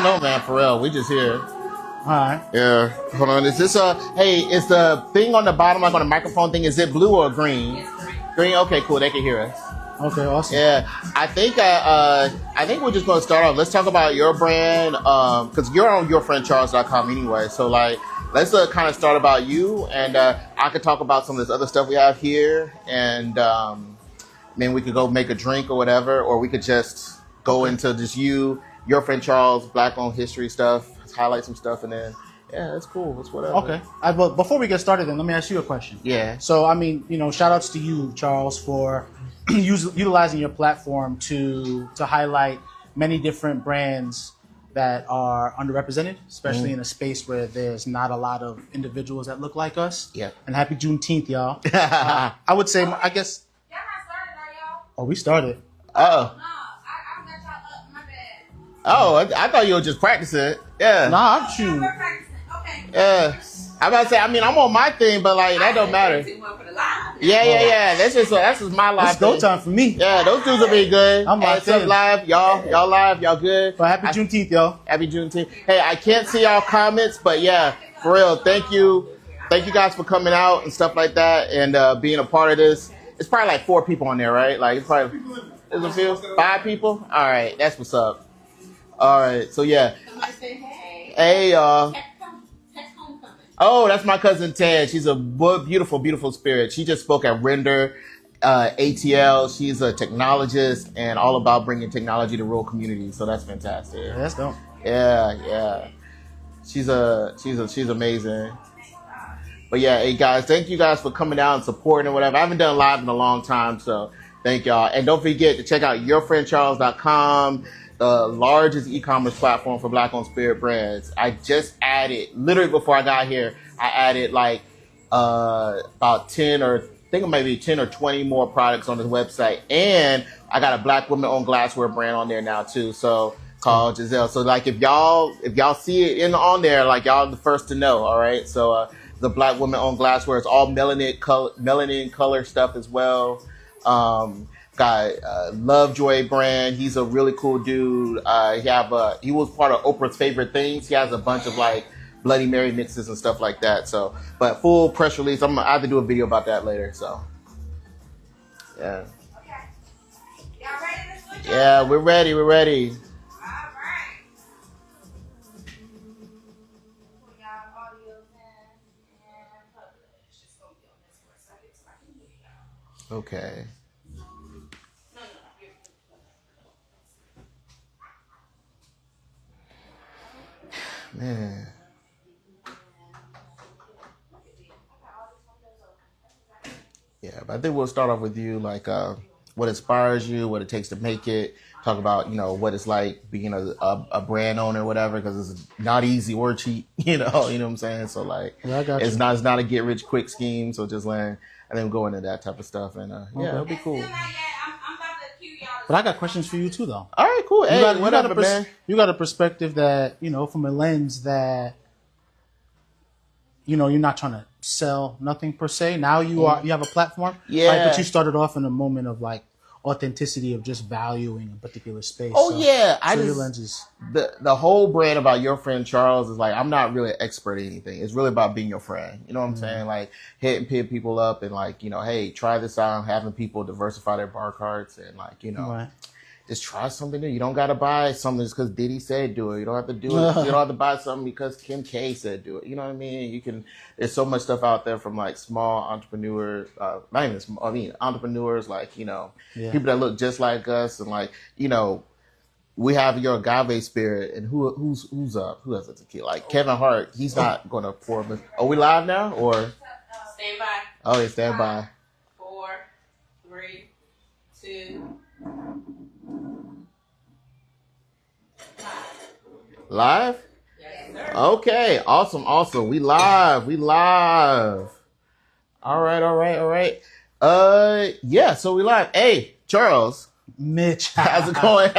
No, man, for real. We just here. All right. Yeah. Hold on. Is this hey, is the thing on the bottom, like on the microphone thing, is it blue or green? It's green. Green? Okay, cool. They can hear us. Okay, awesome. Yeah. I think we're just gonna start off. Let's talk about your brand. Because you're on yourfriendcharles.com anyway. So like let's kind of start about you, and I could talk about some of this other stuff we have here, and then we could go make a drink or whatever, or we could just go into just your friend Charles, Black-owned history stuff, highlight some stuff, and then, yeah, that's cool. It's whatever. Okay. But before we get started, then, let me ask you a question. Yeah. So, I mean, shout outs to you, Charles, for utilizing your platform to highlight many different brands that are underrepresented, especially in a space where there's not a lot of individuals that look like us. Yeah. And happy Juneteenth, y'all. I would say, I guess. Y'all not started, are y'all? Oh, we started. Oh. No, I got y'all up. My bad. Oh, I thought you were just practicing. Yeah. Nah, I'm Yeah, shooting. we're practicing. Okay. Yeah. I'm about to say, I mean, I'm on my thing, but like, that don't matter. For the live. Yeah. That's just my live It's go thing. time for me. Yeah, those dudes will be good. I'm Hey, locked it's up in. live. Y'all live. Y'all good? But happy Juneteenth, y'all. Happy Juneteenth. Hey, I can't see y'all comments, but yeah, for real, thank you. Thank you guys for coming out and stuff like that and being a part of this. It's probably like 4 people on there, right? Like, it's probably, is it few? 5 people? All right, that's what's up. All right, so yeah. Somebody say, hey. Hey, y'all. Text homecoming. Oh, that's my cousin Ted. She's a beautiful, beautiful spirit. She just spoke at Render ATL. She's a technologist and all about bringing technology to rural communities. So that's fantastic. Yeah, that's dope. Yeah. She's amazing. But yeah, hey guys, thank you guys for coming out and supporting and whatever. I haven't done live in a long time, so thank y'all. And don't forget to check out yourfriendcharles.com, the largest e-commerce platform for Black-owned spirit brands. I just added, literally before I got here, I added like about 10 or 20 more products on this website. And I got a Black women-owned glassware brand on there now too. So called Giselle. So like if y'all see it on there, like y'all the first to know. All right. So the Black women-owned glassware is all melanin color stuff as well. Got Lovejoy brand. He's a really cool dude. He was part of Oprah's Favorite Things. He has a bunch of like Bloody Mary mixes and stuff like that. So, but full press release. I have to do a video about that later. So, yeah. Okay. Y'all ready to switch Yeah, we're ready. All right. Put y'all audios in and publish. It's going to be on this website so I can hear y'all. Okay. No. Man. Yeah, but I think we'll start off with you, like what inspires you, what it takes to make it. Talk about what it's like being a brand owner, or whatever, because it's not easy or cheap. You know what I'm saying. So like, Yeah, I got it's you. not a get rich quick scheme. So just learn and then go into that type of stuff, and it'll be cool. Still not yet. I'm about to cue y'all. But I got questions for you too, though. All right, cool. Hey, whatever, man. You got a perspective that, from a lens that, you're not trying to sell nothing per se. Now you have a platform. Yeah. Right? But you started off in a moment of like authenticity of just valuing a particular space. Oh, So- yeah. So your lens is. The whole brand about your friend Charles is like, I'm not really an expert at anything. It's really about being your friend. You know what I'm saying? Like hitting people up and like, hey, try this out. Having people diversify their bar carts and like, Right. just try something new. You don't got to buy something just because Diddy said do it. You don't have to do it. You don't have to buy something because Kim K said do it. You know what I mean? There's so much stuff out there from like small entrepreneurs, not even small, entrepreneurs like, people that look just like us and like, we have your agave spirit and who's up? Who else is a kid? Like Kevin Hart, he's not going to pour. Are we live now or? Stand by. Oh, yeah, stand by. 4, 3, 2. Live? Yes, sir. Okay, awesome. We live. All right. Yeah, so we live. Hey, Charles, Mitch. how's it going?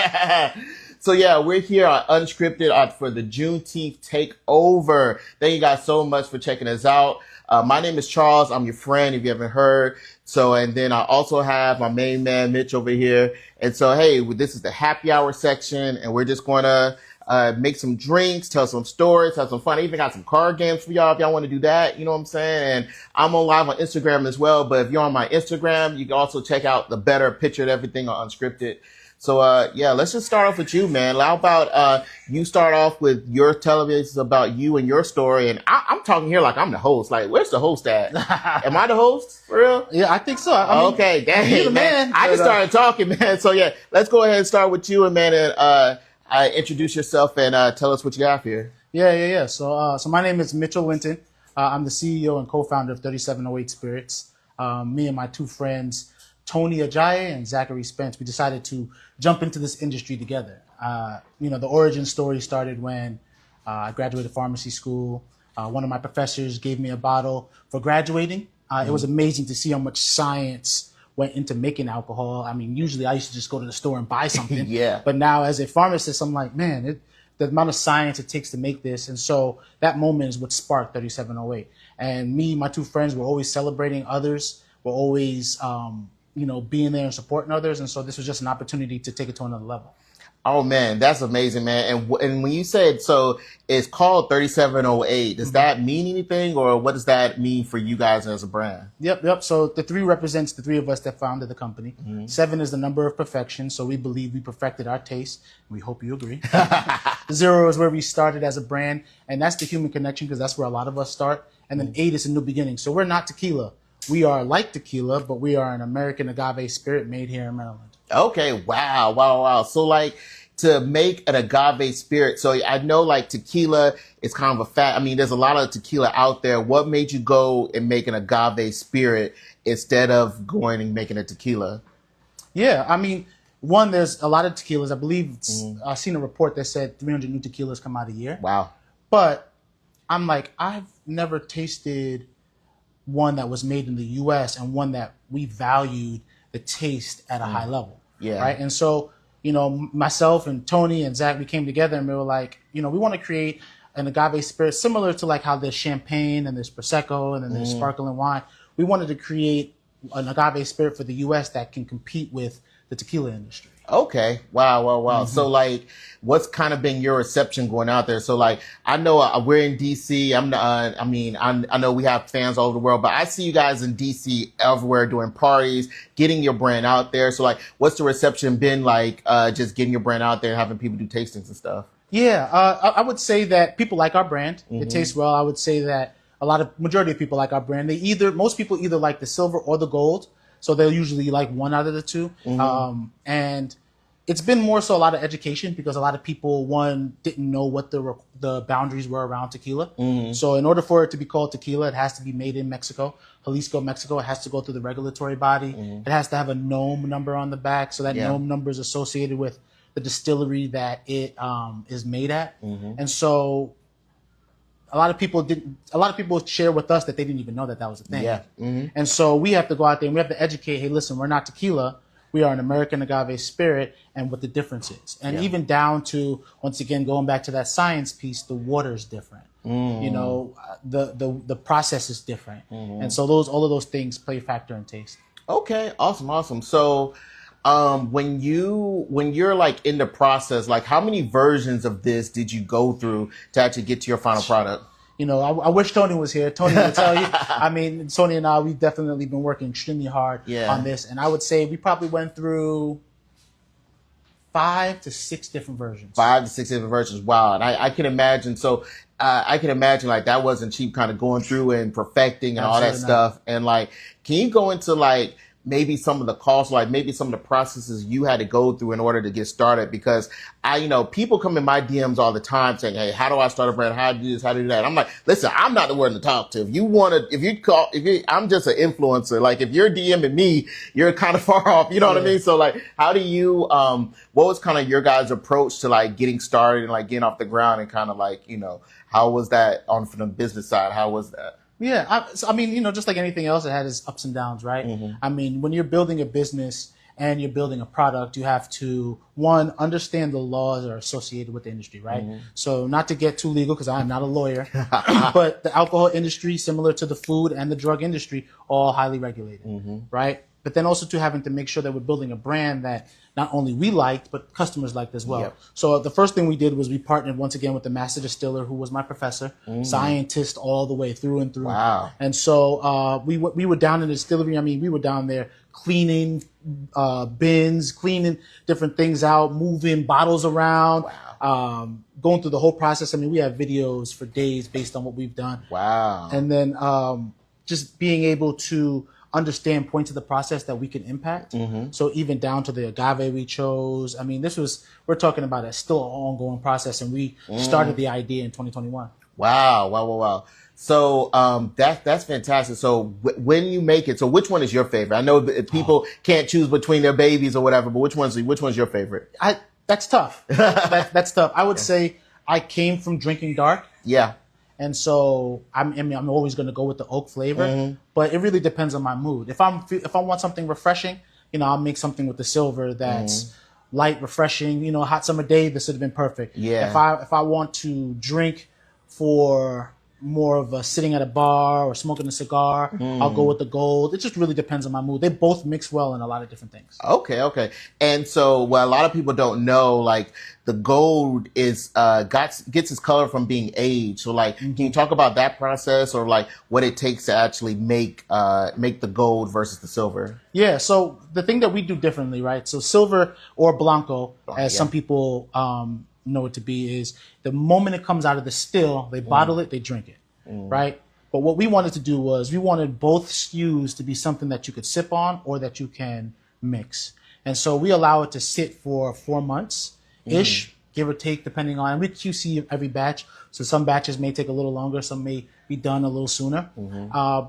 So yeah, we're here on Unscripted for the Juneteenth Takeover. Thank you guys so much for checking us out. My name is Charles. I'm your friend, if you haven't heard. So, and then I also have my main man, Mitch, over here. And so, hey, this is the happy hour section, and we're just going to make some drinks, tell some stories, have some fun. I even got some card games for y'all if y'all want to do that. You know what I'm saying? And I'm on live on Instagram as well. But if you're on my Instagram, you can also check out the better picture of everything on Unscripted. So, yeah, let's just start off with you, man. How about you start off with your television about you and your story? And I'm talking here like I'm the host. Like, where's the host at? Am I the host? For real? Yeah, I think so. I mean, okay, dang, you're the man. I just started talking, man. So, yeah, let's go ahead and start with you, and, man, and introduce yourself and tell us what you have here. Yeah. So my name is Mitchell Linton. I'm the CEO and co-founder of 3708 Spirits. Me and my two friends, Tony Ajayi and Zachary Spence, we decided to jump into this industry together. The origin story started when I graduated pharmacy school. One of my professors gave me a bottle for graduating. It was amazing to see how much science went into making alcohol. I mean, usually I used to just go to the store and buy something. Yeah. But now as a pharmacist, I'm like, man, the amount of science it takes to make this. And so that moment is what sparked 3708. And me, my two friends, were always celebrating others. We're always, being there and supporting others. And so this was just an opportunity to take it to another level. Oh, man, that's amazing, man. And when you said, so it's called 3708, does that mean anything, or what does that mean for you guys as a brand? Yep. So the 3 represents the 3 of us that founded the company. 7 is the number of perfection. So we believe we perfected our taste. We hope you agree. 0 is where we started as a brand. And that's the human connection, because that's where a lot of us start. And then 8 is a new beginning. So we're not tequila. We are like tequila, but we are an American agave spirit made here in Maryland. Okay, wow. So, like, to make an agave spirit, so I know, like, tequila is kind of there's a lot of tequila out there. What made you go and make an agave spirit instead of going and making a tequila? Yeah, I mean, one, there's a lot of tequilas. I believe I've seen a report that said 300 new tequilas come out a year. Wow. But I'm like, I've never tasted one that was made in the U.S. and one that we valued the taste at a high level. Yeah. Right. And so, myself and Tony and Zach, we came together and we were like, we want to create an agave spirit similar to like how there's champagne and there's Prosecco and then there's sparkling wine. We wanted to create an agave spirit for the U.S. that can compete with the tequila industry. Okay. Wow. So, like, what's kind of been your reception going out there? So, like, I know we're in DC. I know we have fans all over the world, but I see you guys in DC everywhere doing parties, getting your brand out there. So, like, what's the reception been like, just getting your brand out there, having people do tastings and stuff? Yeah. I would say that people like our brand. It tastes well. I would say that majority of people like our brand. Most people either like the silver or the gold. So they'll usually like one out of the 2. And it's been more so a lot of education, because a lot of people, one, didn't know what the boundaries were around tequila. So in order for it to be called tequila, it has to be made in Mexico, Jalisco, Mexico. It has to go through the regulatory body. It has to have a NOM number on the back. So that NOM number is associated with the distillery that it is made at. And so a lot of people share with us that they didn't even know that was a thing. Yeah. And so we have to go out there and we have to educate, hey, listen, we're not tequila. We are an American agave spirit, and what the difference is. And even down to, once again, going back to that science piece, the water is different. The process is different. And so all of those things play a factor in taste. Okay, awesome. So when you're like in the process, like, how many versions of this did you go through to actually get to your final product? I wish Tony was here. Tony will tell you. I mean, Tony and I, we've definitely been working extremely hard on this. And I would say we probably went through 5 to 6 different versions. 5 to 6 different versions. Wow. And I can imagine. So I can imagine, like, that wasn't cheap, kind of going through and perfecting and all that stuff. And, like, can you go into, like, maybe some of the costs, like maybe some of the processes you had to go through in order to get started? Because people come in my DMs all the time saying, hey, how do I start a brand? How do you do this? How do you do that? I'm like, listen, I'm not the one to talk to. I'm just an influencer. Like, if you're DMing me, you're kind of far off. You know what I mean? So, like, how do you, what was kind of your guys' approach to, like, getting started and, like, getting off the ground, and kind of, like, how was that from the business side? How was that? Yeah, I mean, just like anything else, it had its ups and downs, right? I mean, when you're building a business and you're building a product, you have to, one, understand the laws that are associated with the industry, right? So not to get too legal, because I'm not a lawyer, but the alcohol industry, similar to the food and the drug industry, all highly regulated, right? but then also to having to make sure that we're building a brand that not only we liked, but customers liked as well. Yep. So the first thing we did was we partnered once again with the master distiller, who was my professor, scientist all the way through and through. Wow. And so we were down in the distillery. I mean, we were down there cleaning bins, cleaning different things out, moving bottles around, going through the whole process. I mean, we have videos for days based on what we've done. Wow. And then just being able to understand points of the process that we can impact. So even down to the agave we chose. I mean, we're talking about a still an ongoing process, and we started the idea in 2021. Wow. So that's fantastic. So when you make it, so which one is your favorite? I know that people can't choose between their babies or whatever, but which one's your favorite? That's tough. That's tough. I would say I came from drinking dark. Yeah. And so I'm always going to go with the oak flavor, but it really depends on my mood. If I want something refreshing, I'll make something with the silver that's light, refreshing. Hot summer day, this would have been perfect. Yeah. If I want to drink for more of a sitting at a bar or smoking a cigar, I'll go with the gold. It just really depends on my mood. They both mix well in a lot of different things. Okay. And so what a lot of people don't know, like the gold is gets its color from being aged. So like, can you talk about that process or like what it takes to actually make the gold versus the silver? Yeah. So the thing that we do differently, right? So silver or blanco, as some people know it to be, is the moment it comes out of the still, they bottle it, they drink it, right? But what we wanted to do was we wanted both SKUs to be something that you could sip on or that you can mix. And so we allow it to sit for 4 months-ish, give or take, depending on, and we QC every batch. So some batches may take a little longer, some may be done a little sooner.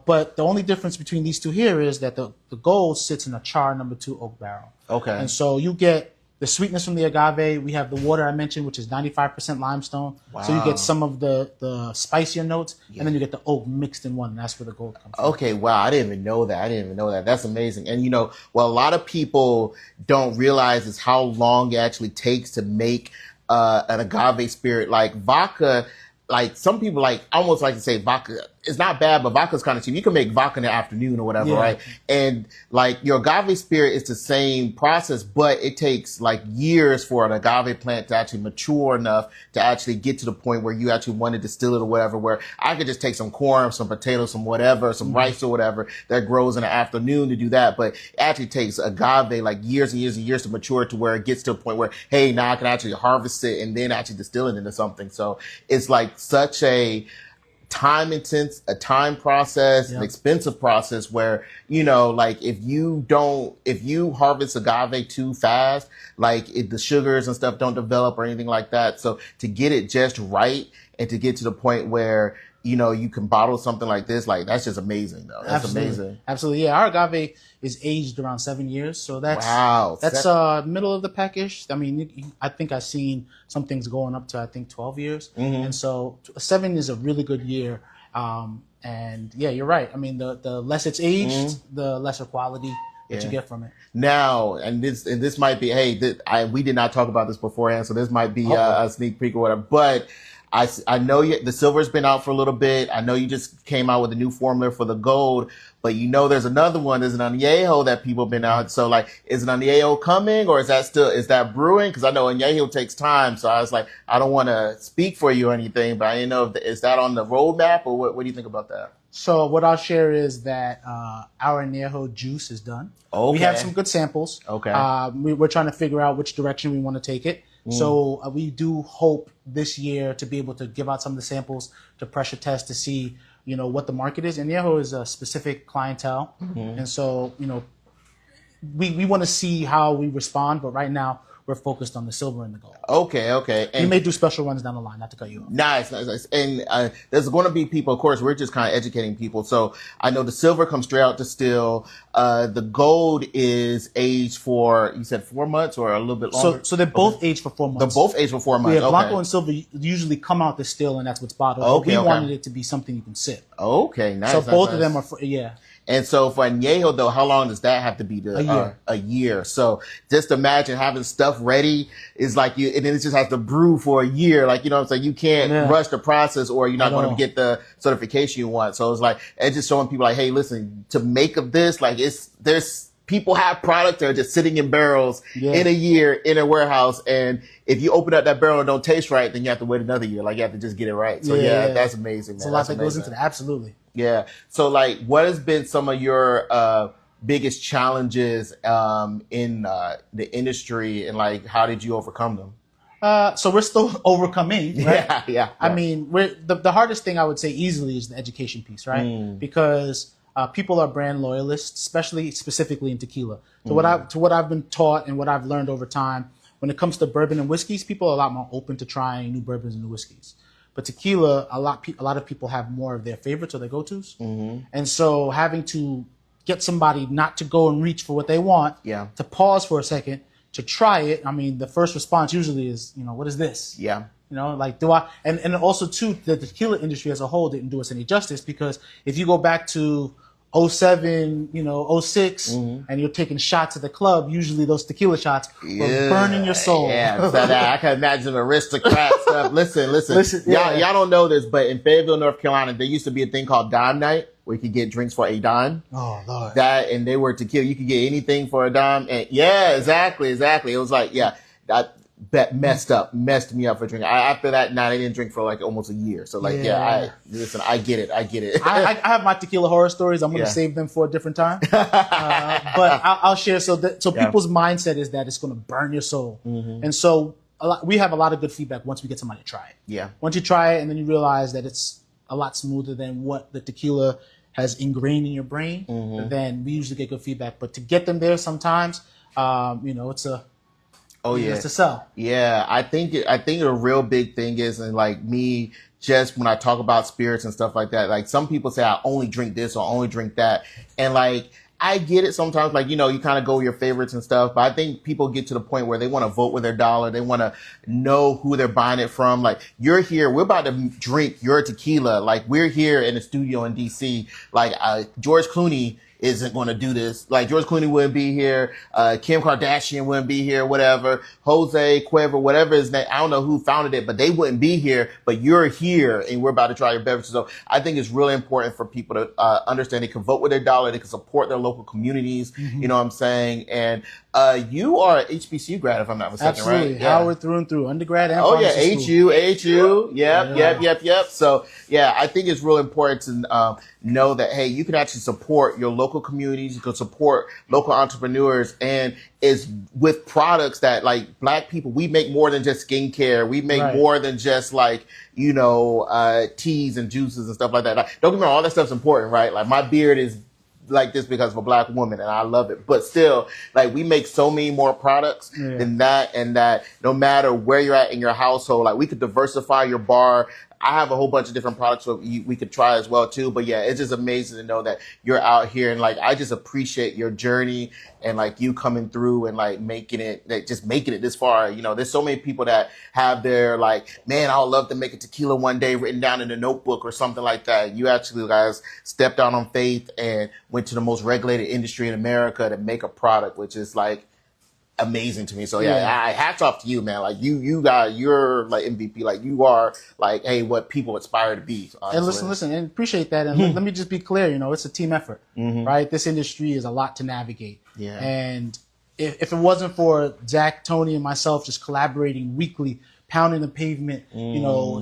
But the only difference between these two here is that the gold sits in a char number 2 oak barrel. Okay. And so you get the sweetness from the agave. We have the water I mentioned, which is 95% limestone. Wow. So you get some of the spicier notes, and then you get the oak mixed in one, and that's where the gold comes from. Okay, wow, I didn't even know that. That's amazing. And what a lot of people don't realize is how long it actually takes to make an agave spirit. Like vodka, like some people almost like to say vodka. It's not bad, but vodka's kind of cheap. You can make vodka in the afternoon or whatever, right? And like your agave spirit is the same process, but it takes like years for an agave plant to actually mature enough to actually get to the point where you actually want to distill it or whatever, where I could just take some corn, some potatoes, some whatever, some rice or whatever that grows in the afternoon to do that. But it actually takes agave like years and years and years to mature to where it gets to a point where, hey, now I can actually harvest it and then actually distill it into something. So it's like such a time process, an expensive process where, like if you harvest agave too fast, like the sugars and stuff don't develop or anything like that. So to get it just right and to get to the point where, you can bottle something like this, like that's just amazing though. That's amazing. Absolutely. Yeah. Our agave is aged around 7 years. So that's, middle of the package. I mean, I think I've seen some things going up to, 12 years. And so 7 is a really good year. And yeah, you're right. I mean, the less it's aged, the lesser quality that you get from it. Now, and this might be, we did not talk about this beforehand, so this might be a sneak peek or whatever, but I know the silver's been out for a little bit. I know you just came out with a new formula for the gold, but there's another one. There's an añejo that people have been out. So like, is an añejo coming or is that brewing? Cause I know añejo takes time. So I was like, I don't want to speak for you or anything, but I didn't know is that on the roadmap or what do you think about that? So what I'll share is that, our añejo juice is done. Okay. We have some good samples. Okay. We're trying to figure out which direction we want to take it. So we do hope this year to be able to give out some of the samples to pressure test to see, what the market is. And Añejo is a specific clientele. And so, we want to see how we respond. But right now, we're focused on the silver and the gold. Okay. And we may do special runs down the line, not to cut you off. Nice. And there's going to be people, of course, we're just kind of educating people. So I know the silver comes straight out to still. The gold is aged for, you said 4 months or a little bit longer? So they're both aged for 4 months. They're both aged for 4 months. Yeah, Blanco and silver usually come out the still, and that's what's bottled. We wanted it to be something you can sip. Okay, nice. So both of them are, And so for añejo though, how long does that have to be? A year. A year. So just imagine having stuff ready is like and then it just has to brew for a year. Like, what I'm saying? You can't rush the process or you're not going to get the certification you want. So it's like, it's just showing people like, hey, listen, to make of this, like there's people have products that are just sitting in barrels in a year in a warehouse. And if you open up that barrel and don't taste right, then you have to wait another year. Like you have to just get it right. So that's amazing, man. There's a lot that goes into that. Absolutely. Yeah. So like, what has been some of your, biggest challenges, in, the industry, and like, how did you overcome them? So we're still overcoming, right? Yeah. I mean, the hardest thing I would say easily is the education piece, right? Because people are brand loyalists, specifically in tequila. So what I've been taught and what I've learned over time, when it comes to bourbon and whiskeys, people are a lot more open to trying new bourbons and new whiskeys. But tequila, a lot of people have more of their favorites or their go-tos, and so having to get somebody not to go and reach for what they want, to pause for a second, to try it. I mean, the first response usually is, what is this? Yeah. Like, do I, and also too, the tequila industry as a whole didn't do us any justice, because if you go back to 07, 06, and you're taking shots at the club, usually those tequila shots were burning your soul. Yeah, so I can imagine aristocrat stuff. Listen. Y'all don't know this, but in Fayetteville, North Carolina, there used to be a thing called Dime Night, where you could get drinks for a dime. Oh, Lord. And they were tequila. You could get anything for a dime. And exactly. It was like, that messed me up for drinking. After that night, I didn't drink for like almost a year. So like, I get it. I have my tequila horror stories. I'm going to save them for a different time. But I'll share. So people's mindset is that it's going to burn your soul. And so we have a lot of good feedback once we get somebody to try it. Yeah. Once you try it and then you realize that it's a lot smoother than what the tequila has ingrained in your brain, then we usually get good feedback. But to get them there sometimes, it's a, it's to sell. Yeah, I think a real big thing is, and like me, just when I talk about spirits and stuff like that, like some people say I only drink this or only drink that, and like I get it sometimes, like, you kind of go with your favorites and stuff, but I think people get to the point where they want to vote with their dollar. They want to know who they're buying it from. Like, you're here, we're about to drink your tequila. Like, we're here in the studio in DC. Like, George Clooney isn't going to do this. Like, George Clooney wouldn't be here. Kim Kardashian wouldn't be here, whatever. Jose Cuervo, whatever his name. I don't know who founded it, but they wouldn't be here. But you're here and we're about to try your beverages. So I think it's really important for people to understand they can vote with their dollar. They can support their local communities. You know what I'm saying? And you are an HBCU grad, if I'm not mistaken, Absolutely. right? Howard through and through, undergrad and pharmacy school. AHU. Yep. So yeah, I think it's real important to know that, hey, you can actually support your local communities. You can support local entrepreneurs, and it's with products that, like, Black people, we make more than just skincare. We make more than just like, teas and juices and stuff like that. Like, don't get me wrong, all that stuff's important, right? Like, my beard is like this because of a Black woman, and I love it. But still, like, we make so many more products than that, and that no matter where you're at in your household, like, we could diversify your bar. I have a whole bunch of different products we could try as well too. But yeah, it's just amazing to know that you're out here, and like, I just appreciate your journey and like you coming through and like making it this far. There's so many people that have their like, man, I would love to make a tequila one day written down in a notebook or something like that. You actually guys stepped out on faith and went to the most regulated industry in America to make a product, which is like amazing to me. So hats off to you, man. Like you're like MVP. Like you are like, hey, what people aspire to be. Honestly. And listen, and appreciate that. And let me just be clear, it's a team effort, right? This industry is a lot to navigate. Yeah. And if it wasn't for Zach, Tony, and myself just collaborating weekly, pounding the pavement,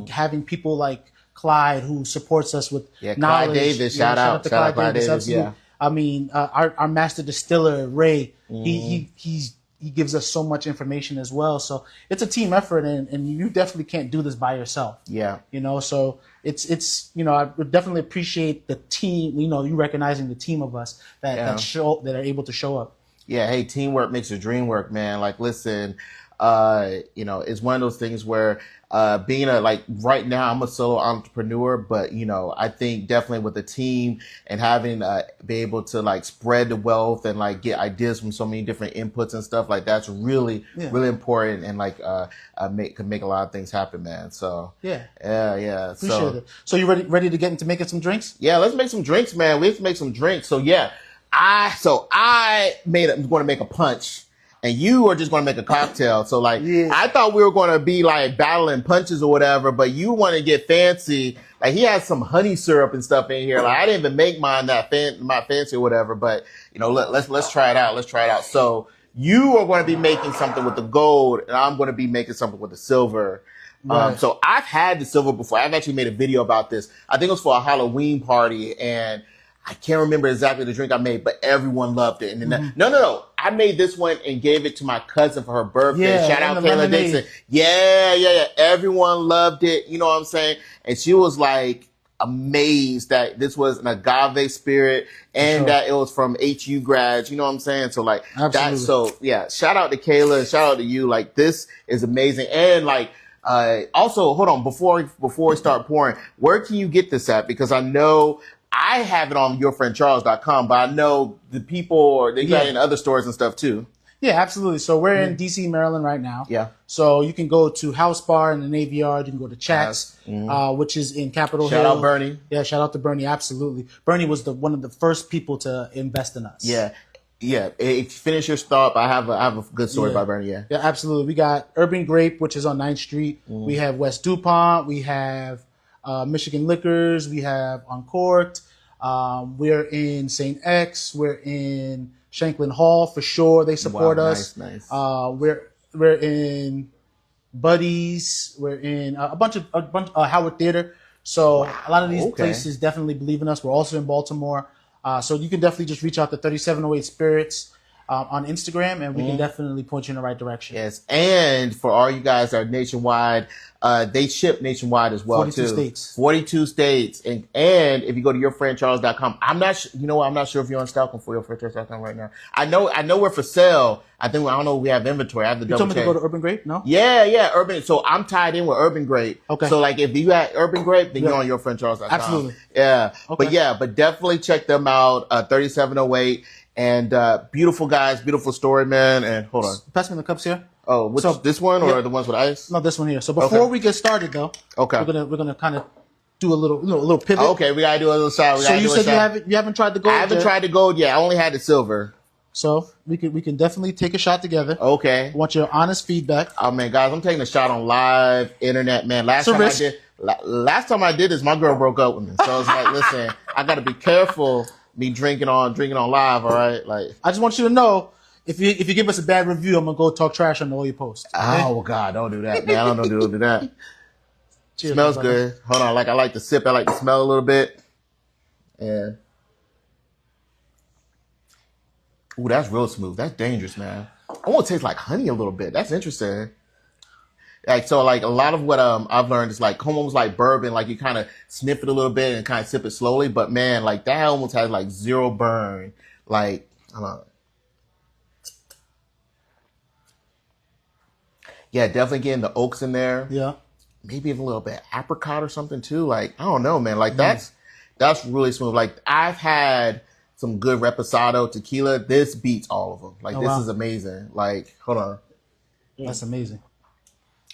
having people like Clyde, who supports us with knowledge. Clyde Davis, shout out to Clyde Davis. Absolutely. Yeah. I mean, our master distiller, Ray, he gives us so much information as well. So it's a team effort, and you definitely can't do this by yourself. Yeah. So it's I would definitely appreciate the team, you recognizing the team of us that are able to show up. Yeah. Hey, teamwork makes the dream work, man. Like, listen, it's one of those things where, being right now I'm a solo entrepreneur, but I think definitely with a team and having, be able to like spread the wealth and like get ideas from so many different inputs and stuff, like that's really, really important, and like, can make a lot of things happen, man. So yeah. Appreciate it. So you ready to get into making some drinks? Yeah, let's make some drinks, man. We have to make some drinks. So yeah, I'm going to make a punch. and you are just going to make a cocktail. So like, Yeah. I thought we were going to be like battling punches or whatever, but you want to get fancy. Like he has some honey syrup and stuff in here. Like I didn't even make mine my fancy or whatever, but let's try it out. Let's try it out. So you are going to be making something with the gold, and I'm going to be making something with the silver. Right. So I've had the silver before. I've actually made a video about this. I think it was for a Halloween party, and I can't remember exactly the drink I made, but everyone loved it. And then no. I made this one and gave it to my cousin for her birthday. Yeah, Shout out and the Kayla lemonade. Dixon. Yeah. Everyone loved it. You know what I'm saying? And she was like amazed that this was an agave spirit and sure. that it was from HU grads. You know what I'm saying? So like Absolutely. that. So yeah, shout out to Kayla and shout out to you. Like this is amazing. And like, also hold on before we start pouring, where can you get this at? Because I know I have it on yourfriendcharles.com, but I know the people, they got it in other stores and stuff too. Yeah, absolutely. So we're in DC, Maryland right now. Yeah. So you can go to House Bar in the Navy Yard. You can go to Chat's, which is in Capitol Hill. Shout out Bernie. Yeah, shout out to Bernie. Absolutely. Bernie was one of the first people to invest in us. Yeah. Yeah. If you finish your stop, I have a good story about Bernie. Yeah. Yeah, absolutely. We got Urban Grape, which is on 9th Street. We have West DuPont. We have Michigan Liquors. We have Uncorked. We're in St. X. We're in Shanklin Hall for sure. They support us. Nice. We're in Buddies. We're in a bunch of Howard Theater. So a lot of these places definitely believe in us. We're also in Baltimore. So you can definitely just reach out to 3708 Spirits on Instagram, and we can definitely point you in the right direction. Yes, and for all you guys that are nationwide, they ship nationwide as well 42 too. states. 42 states, and if you go to yourfriendcharles.com, I'm not, I'm not sure if you're on Stockholm for yourfriendcharles.com right now. I know we're for sale. I don't know if we have inventory. I have to double check. You told me to go to Urban Grape? No. Yeah, Urban. So I'm tied in with Urban Grape. Okay. So like if you had Urban Grape, then you're on yourfriendcharles.com. Absolutely. Yeah. Okay. But definitely check them out. 3708. And beautiful guys, beautiful story, man. And hold on. Pass me the cups here. Oh, this one or the ones with ice? No, this one here. So before we get started, though, we're gonna kind of do a little pivot. Okay, we gotta do a little shot. So you said you haven't tried the gold. I haven't tried the gold yet. I only had the silver. So we can definitely take a shot together. Okay. I want your honest feedback. Oh man, guys, I'm taking a shot on live internet, man. Last time I did this, my girl broke up with me. So I was like, listen, I gotta be careful. Me drinking on live, all right? Like, I just want you to know, if you give us a bad review, I'm gonna go talk trash on all your posts. Okay? Oh God, don't do that, man. I don't do that. Cheers, Smells my brother. good. Hold on, I like to sip. I like to smell a little bit. And ooh, that's real smooth. That's dangerous, man. I want to taste like honey a little bit. That's interesting. Like a lot of what I've learned is like almost like bourbon, like you kind of sniff it a little bit and kind of sip it slowly, but man, like that almost has like zero burn. Like, hold on. Yeah, definitely getting the oaks in there. Yeah. Maybe even a little bit apricot or something too. Like, I don't know, man. Like that's really smooth. Like I've had some good reposado tequila. This beats all of them. Like this is amazing. Like, hold on. That's amazing.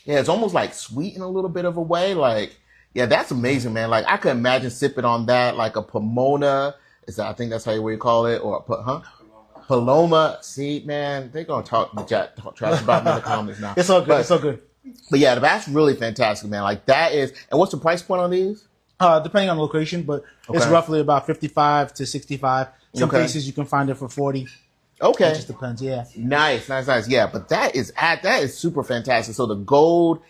Yeah, it's almost like sweet in a little bit of a way. Like, yeah, that's amazing, man. Like, I could imagine sipping on that, like a Pomona. I think that's how you call it, or Paloma. See, man, they're gonna talk trash about me in the comments now. It's all good. It's all good. But yeah, that's really fantastic, man. Like that is. And what's the price point on these? Depending on the location, but it's roughly about 55 to 65. Some places you can find it for 40. Okay. It just depends, yeah. Nice. Yeah, but that is super fantastic. So the gold,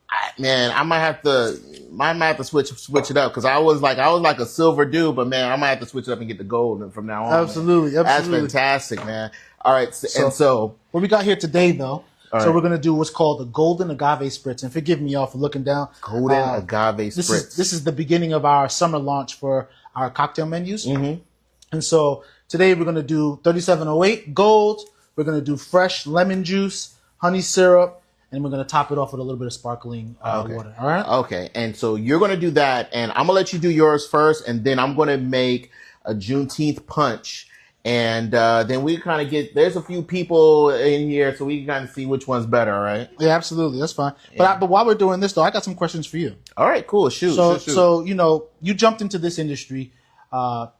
I might have to switch it up because I was like a silver dude, but man, I might have to switch it up and get the gold from now on. Absolutely. That's fantastic, man. All right, so what we got here today, though. Right. So we're gonna do what's called the Golden Agave Spritz, and forgive me, y'all, for looking down. Golden Agave Spritz. This is the beginning of our summer launch for our cocktail menus. Mm-hmm. And so today we're going to do 3708 gold. We're going to do fresh lemon juice, honey syrup, and we're going to top it off with a little bit of sparkling water. All right? Okay. And so you're going to do that, and I'm going to let you do yours first, and then I'm going to make a Juneteenth punch. And then we kind of there's a few people in here, so we can kind of see which one's better, all right? Yeah, absolutely. That's fine. Yeah. But while we're doing this, though, I got some questions for you. All right, cool. Shoot. So you jumped into this industry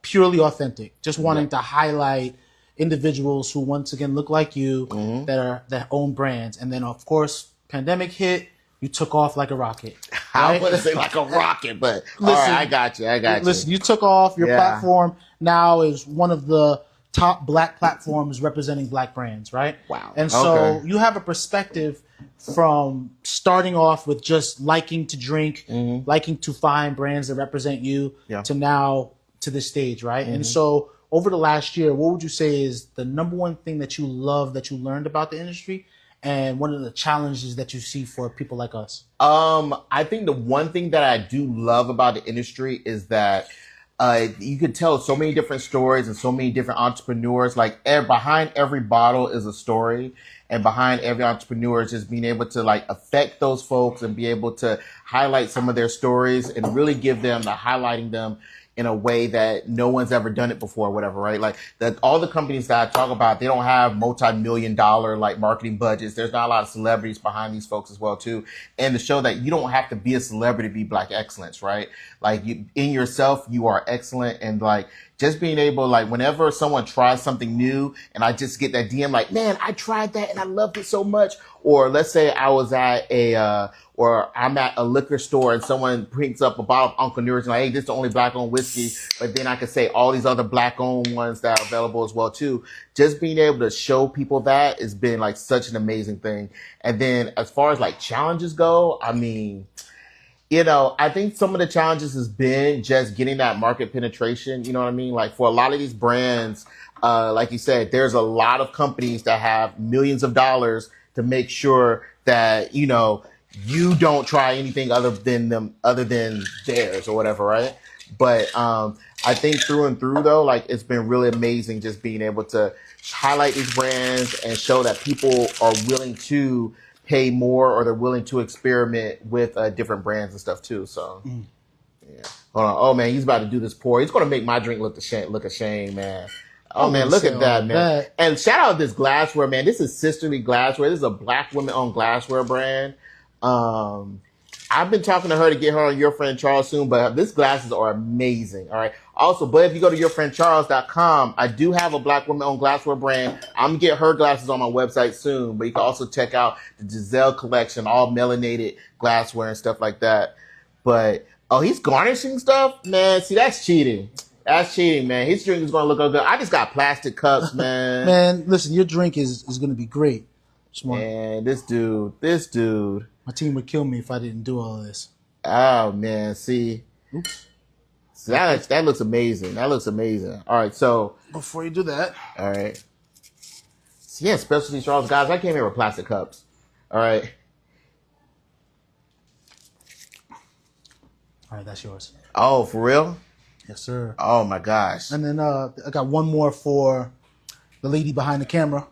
purely authentic, just wanting to highlight, individuals who once again look like you that own brands. And then of course, pandemic hit, you took off like a rocket. I Right? wouldn't say like a rocket, but all Listen, right, I got you. Listen, you took off. Your Yeah. platform now is one of the top Black platforms representing Black brands, right? Wow. And so Okay. you have a perspective from starting off with just liking to drink, liking to find brands that represent you, Yeah. to now to this stage, right? And so over the last year, what would you say is the number one thing that you love that you learned about the industry, and one of the challenges that you see for people like us? I think the one thing that I do love about the industry is that you could tell so many different stories and so many different entrepreneurs. Like behind every bottle is a story, and behind every entrepreneur is just being able to like affect those folks and be able to highlight some of their stories and really give them the highlighting them in a way that no one's ever done it before, whatever, right? Like that, all the companies that I talk about, they don't have multi-million-dollar like marketing budgets. There's not a lot of celebrities behind these folks as well too. And to show that you don't have to be a celebrity to be Black excellence, right? Like you, in yourself, you are excellent. And like just being able, like whenever someone tries something new and I just get that DM like, man, I tried that and I loved it so much. Or let's say I was at or I'm at a liquor store and someone brings up a bottle of Uncle Nearest and like, hey, this is the only Black-owned whiskey. But then I could say all these other Black-owned ones that are available as well too. Just being able to show people that has been like such an amazing thing. And then as far as like challenges go, I mean, you know, I think some of the challenges has been just getting that market penetration. You know what I mean? Like for a lot of these brands, like you said, there's a lot of companies that have millions of dollars to make sure that, you know, you don't try anything other than theirs or whatever, right? But I think through and through though, like it's been really amazing just being able to highlight these brands and show that people are willing to pay more or they're willing to experiment with different brands and stuff too. So yeah. Hold on. Oh man, he's about to do this pour. He's gonna make my drink look ashamed, man. Oh man, look at that, man. And shout out this glassware, man. This is Sisterly Glassware. This is a Black women-owned glassware brand. I've been talking to her to get her on Your Friend Charles soon, but these glasses are amazing. All right. Also, but if you go to yourfriendcharles.com, I do have a Black women-owned glassware brand. I'm gonna get her glasses on my website soon, but you can also check out the Giselle collection, all melanated glassware and stuff like that. But oh, he's garnishing stuff, man. See, that's cheating. That's cheating, man. His drink is gonna look good. I just got plastic cups, man. Man, listen, your drink is gonna be great. Smart. Man, this dude. My team would kill me if I didn't do all of this. Oh man, see. Oops. So that looks amazing. That looks amazing. All right, so Before you do that, all right. So, yeah, specialty straws, guys. I came here with plastic cups. All right. all right, that's yours. Oh, for real? Yes, sir. Oh my gosh. And then I got one more for the lady behind the camera.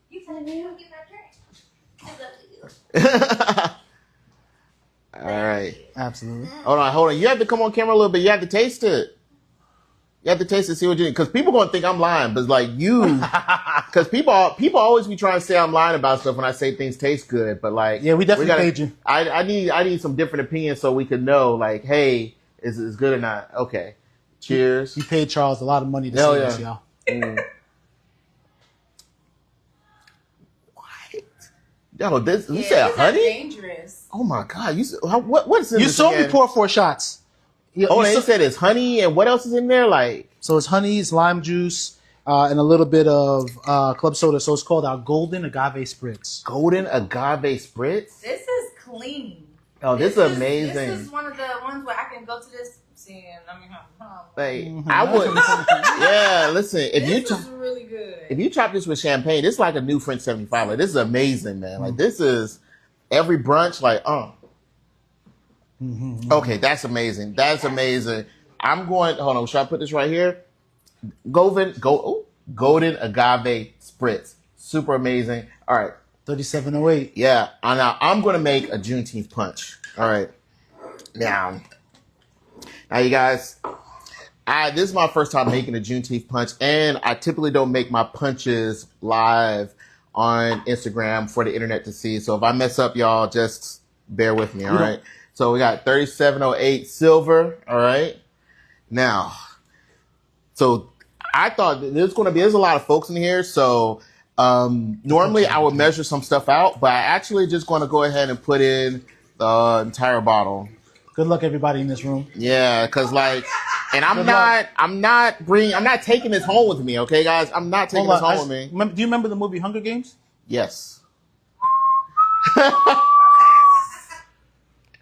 You telling me you don't get my drink? It's up to you. All right. Absolutely. Hold on. You have to come on camera a little bit. You have to taste it. You have to taste it, see what you think. Because people going to think I'm lying. But it's like you, because people always be trying to say I'm lying about stuff when I say things taste good. But like, Yeah, we definitely paid you. I need some different opinions so we can know like, hey, is it good or not? Okay. Cheers. You paid Charles a lot of money to Hell say yeah. this, y'all. What? Yo, this you Yeah, said these are honey? dangerous. Oh my god! What's in You this saw me again? pour 4 shots. Oh, they said it's honey, and what else is in there? Like, So it's honey, it's lime juice, and a little bit of club soda. So it's called our Golden Agave Spritz. golden agave spritz. This is clean. Oh, this is amazing. This is one of the ones where I can go to this scene. Like, I would. Yeah, listen. If you This is really good. if you chop this with champagne, this is like a new French 75. Like, this is amazing, man. Like, this is every brunch. Like, Okay, that's amazing. That's amazing. I'm going. Hold on. Should I put this right here? Golden agave spritz. Super amazing. All right. 3708. Yeah. Now I'm going to make a Juneteenth punch. All right. Now, you guys, this is my first time making a Juneteenth punch, and I typically don't make my punches live on Instagram for the internet to see. So if I mess up, y'all, just bear with me. All right. So we got 3708 silver. All right. Now, so I thought there's a lot of folks in here, so normally I would measure some stuff out, but I actually just going to go ahead and put in the entire bottle. Good luck, everybody in this room. Yeah, because and I'm not taking this home with me, okay, guys? I'm not taking this home with me. Do you remember the movie Hunger Games? Yes.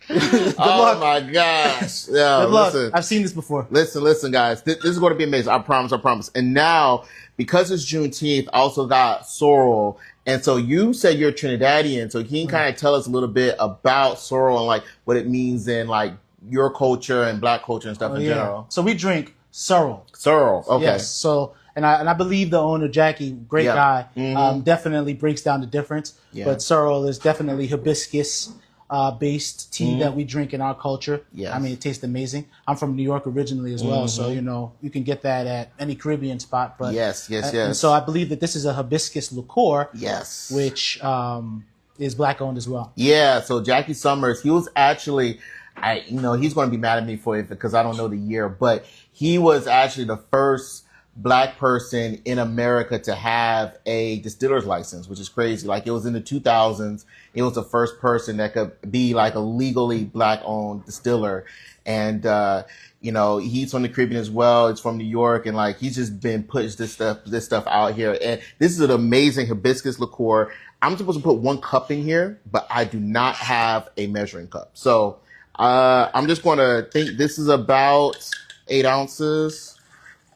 Good oh luck. my gosh. Yeah, Good luck. listen. I've seen this before. Listen, guys. This is going to be amazing. I promise. And now, because it's Juneteenth, I also got sorrel. And so you said you're Trinidadian, so can you kind of tell us a little bit about sorrel and like what it means in like your culture and black culture and stuff in general? So we drink sorrel. Sorrel, okay. Yes. So and I believe the owner Jackie, great guy, Mm-hmm. definitely breaks down the difference. Yeah. But sorrel is definitely hibiscus based tea that we drink in our culture. Yes. I mean, it tastes amazing. I'm from New York originally as well, so you can get that at any Caribbean spot. But Yes. And so I believe that this is a hibiscus liqueur, Yes. which is black owned as well. Yeah, so Jackie Summers, he was actually, he's going to be mad at me for it because I don't know the year, but he was actually the first black person in America to have a distiller's license, which is crazy. Like it was in the 2000s. It was the first person that could be like a legally black owned distiller. And, he's from the Caribbean as well. It's from New York. And like, he's just been putting this stuff out here. And this is an amazing hibiscus liqueur. I'm supposed to put 1 cup in here, but I do not have a measuring cup. So, I'm just going to think this is about 8 ounces.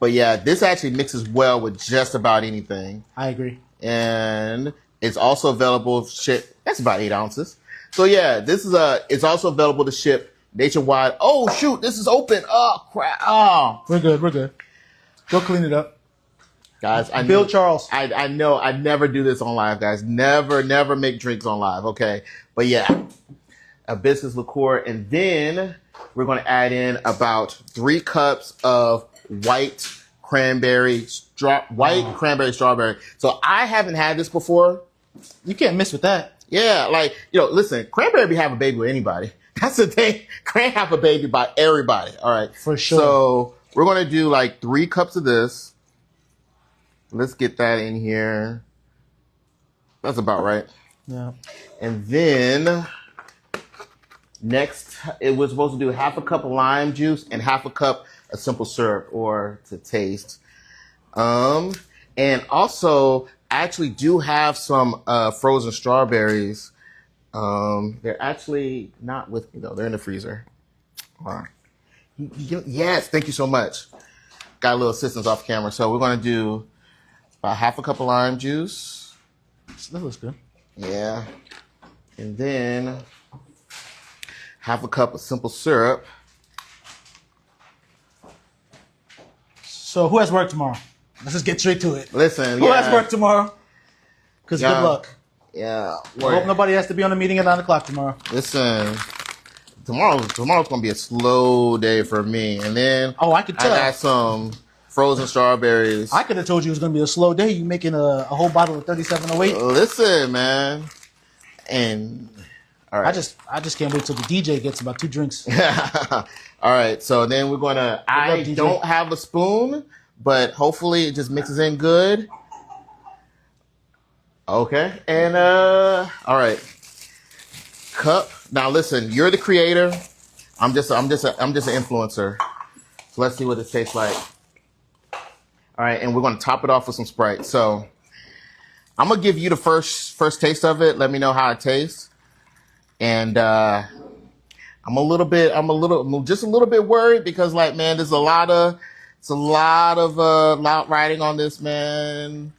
But yeah, this actually mixes well with just about anything. I agree. And it's also available that's about 8 ounces. So yeah, it's also available to ship nationwide. Oh shoot, this is open. Oh crap. Oh. We're good. Go clean it up. Guys, Charles. I know I never do this on live, guys. Never make drinks on live, okay? But yeah, a hibiscus liqueur. And then we're going to add in about 3 cups of white cranberry strawberry. So I haven't had this before. You can't miss with that. Yeah, like, listen, cranberry be have a baby with anybody. That's the thing. Cran have a baby by everybody. All right. For sure. So we're going to do like 3 cups of this. Let's get that in here. That's about right. Yeah. And then next, it was supposed to do 1/2 cup of lime juice and 1/2 cup of simple syrup or to taste. And also, I actually do have some frozen strawberries. They're actually not with me though. They're in the freezer. All right. Yes, thank you so much. Got a little assistance off camera. So we're going to do about 1/2 cup of lime juice. That looks good. Yeah. And then 1/2 cup of simple syrup. So who has work tomorrow? Let's just get straight to it. Listen, Who has work tomorrow? Because good luck. Yeah. I hope nobody has to be on a meeting at 9 o'clock tomorrow. Listen, tomorrow's going to be a slow day for me. And then I could tell. I got some frozen strawberries. I could have told you it was going to be a slow day. You making a whole bottle of 3708. Listen, man. And all right. I just can't wait till the DJ gets about 2 drinks. All right. So then we're going to, I don't have a spoon, but hopefully it just mixes in good. Okay. And, all right. Cup. Now listen, you're the creator. I'm just an influencer. So let's see what it tastes like. All right. And we're going to top it off with some Sprite. So I'm going to give you the first taste of it. Let me know how it tastes. And, I'm just a little bit worried because like, man, there's a lot of loud writing on this, man.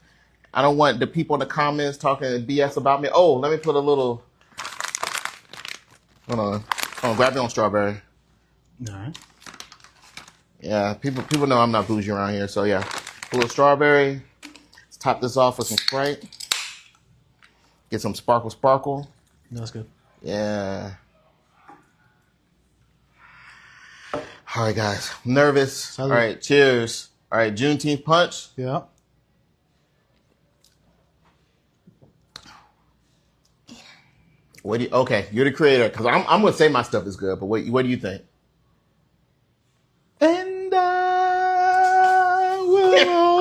I don't want the people in the comments talking BS about me. Oh, let me put a little, hold on, grab your own strawberry. All right. Yeah, people know I'm not bougie around here, so yeah. Put a little strawberry. Let's top this off with some Sprite. Get some sparkle. That's good. Yeah. All right, guys. I'm nervous. Salud. All right, cheers. All right, Juneteenth punch. Yeah. Okay, you're the creator, because I'm gonna say my stuff is good, but what do you think? And I will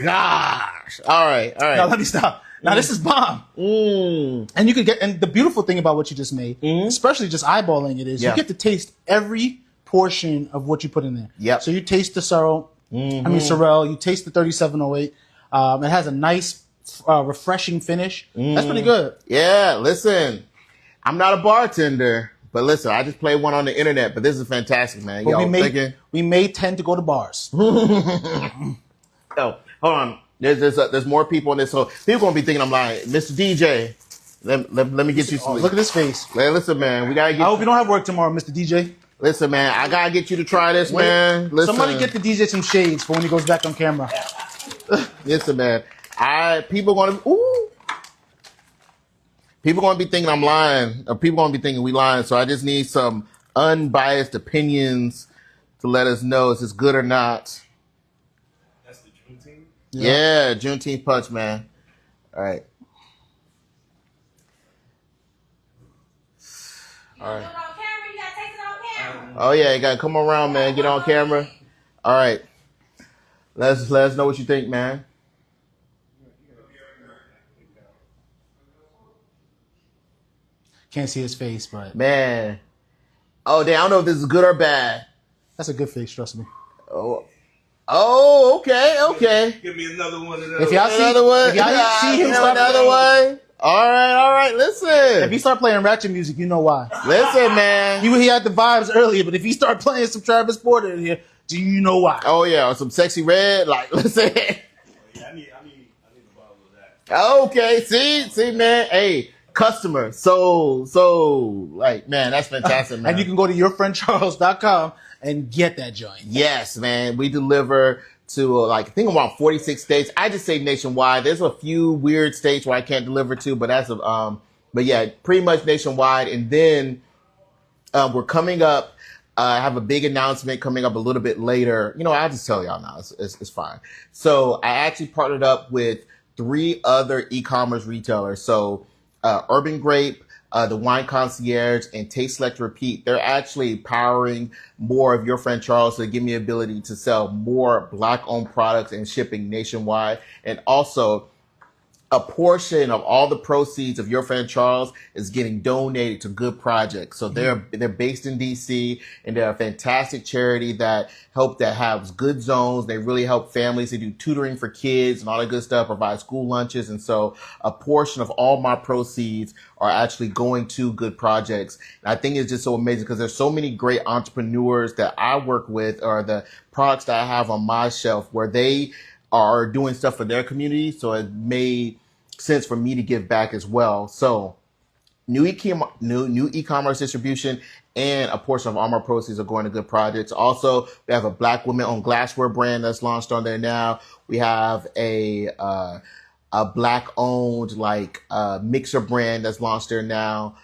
gosh. All right. Now let me stop. Now this is bomb. And you could get, and the beautiful thing about what you just made, especially just eyeballing it, is you get to taste every portion of what you put in there. Yep. So you taste the sorrel, Sorrel, you taste the 3708. It has a nice, refreshing finish. That's pretty good. Yeah, listen, I'm not a bartender, but listen, I just played one on the internet, but this is fantastic, man. But we may tend to go to bars. Oh, hold on. There's more people in this, so people gonna be thinking I'm lying. Mr. DJ, let me get you some. Look at his face. Hey, listen, man, we gotta get. I hope you don't have work tomorrow, Mr. DJ. Listen, man, I gotta get you to try this, man. Listen. Somebody get the DJ some shades for when he goes back on camera. Listen, man, people gonna be thinking I'm lying, or people gonna be thinking we lying. So I just need some unbiased opinions to let us know if it's good or not. That's the Juneteenth? Yeah, Juneteenth punch, man. All right. All right. Oh yeah, you gotta come around, man. Get on camera. All right. Let us know what you think, man. Can't see his face, but Man. Oh, damn, I don't know if this is good or bad. that's a good face, trust me. Oh, okay. Give me another one of those. If y'all Another one. if y'all see him Yeah, start another one. All right. Listen. if he start playing ratchet music, you know why. Listen, man. He had the vibes earlier, but if he start playing some Travis Porter in here, do you know why? Oh yeah, or some sexy red. Like, listen. Yeah, I need a bottle of that. Okay, see, man. Hey, customer. So, like, man, that's fantastic, man. And you can go to yourfriendcharles.com and get that joint. Yes, man. We deliver to I think around 46 states. I just say nationwide. There's a few weird states where I can't deliver to, but but yeah, pretty much nationwide. And then we're coming up. I have a big announcement coming up a little bit later. I'll just tell y'all now. It's fine. So I actually partnered up with 3 other e-commerce retailers. So Urban Grape, the Wine Concierge, and Taste Select Repeat. They're actually powering more of Your Friend Charles to give me the ability to sell more Black-owned products and shipping nationwide. And also, a portion of all the proceeds of Your Friend Charles is getting donated to good projects. So they're based in DC, and they're a fantastic charity that has good zones. They really help families. They do tutoring for kids and all that good stuff, provide school lunches. And so a portion of all my proceeds are actually going to good projects. And I think it's just so amazing because there's so many great entrepreneurs that I work with, or the products that I have on my shelf, where they are doing stuff for their community. So it made sense for me to give back as well. So new e-commerce distribution, and a portion of all my proceeds are going to good projects. Also, we have a Black women-owned glassware brand that's launched on there now. We have a Black-owned mixer brand that's launched there now.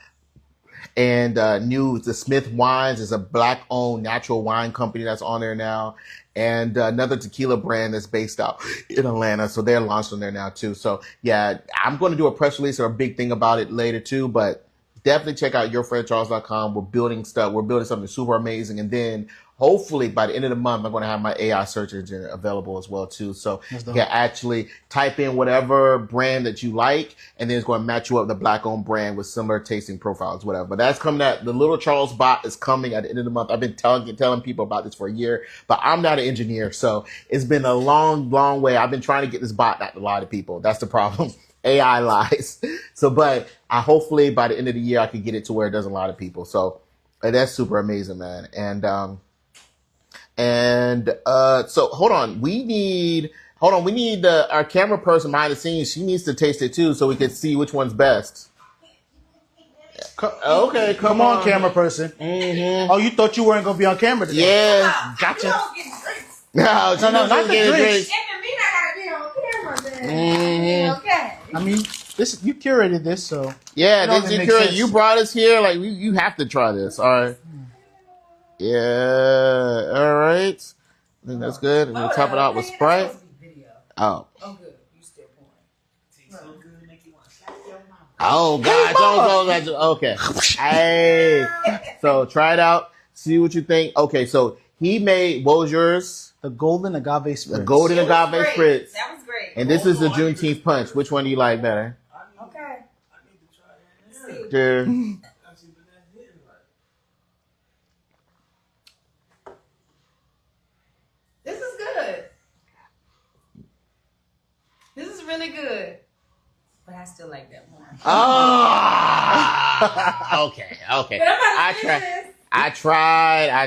And the Smith Wines is a Black-owned natural wine company that's on there now. And another tequila brand that's based out in Atlanta. So they're launched on there now too. So yeah, I'm going to do a press release or a big thing about it later too. But definitely check out yourfriendcharles.com. We're building stuff. We're building something super amazing. And then hopefully by the end of the month, I'm going to have my AI search engine available as well too. So you can actually type in whatever brand that you like, and then it's going to match you up with the Black-owned brand with similar tasting profiles, whatever. But that's coming the Little Charles bot is coming at the end of the month. I've been telling people about this for a year, but I'm not an engineer. So it's been a long, long way. I've been trying to get this bot out to a lot of people. That's the problem. AI lies. So, but hopefully by the end of the year, I can get it to where it does a lot of people. So that's super amazing, man. So hold on. We need our camera person behind the scenes. She needs to taste it too, so we can see which one's best. Okay, come on, camera person. Mm-hmm. Oh, you thought you weren't going to be on camera today? Yeah. Gotcha. You don't get drinks. No, not the drinks. If the meat I gotta be on camera, then okay. I mean, you curated this, so Yeah, it this makes is sense. you brought us here. Like you have to try this. All right. Yeah. All right. I think that's good. We'll top it out with Sprite. Oh. Oh, good. You still pouring. Oh God. Okay. Hey. So try it out. See what you think. Okay. So He made, what was yours? The Golden Agave Spritz. The Golden It was Agave great. Spritz. That was great. And this is the Juneteenth Punch. Which one do you like better? Okay. I need to try that. See. Dude. Actually, but that hitting like. This is good. This is really good. But I still like that more. Oh, okay. But I'm about I to tried. finish this. I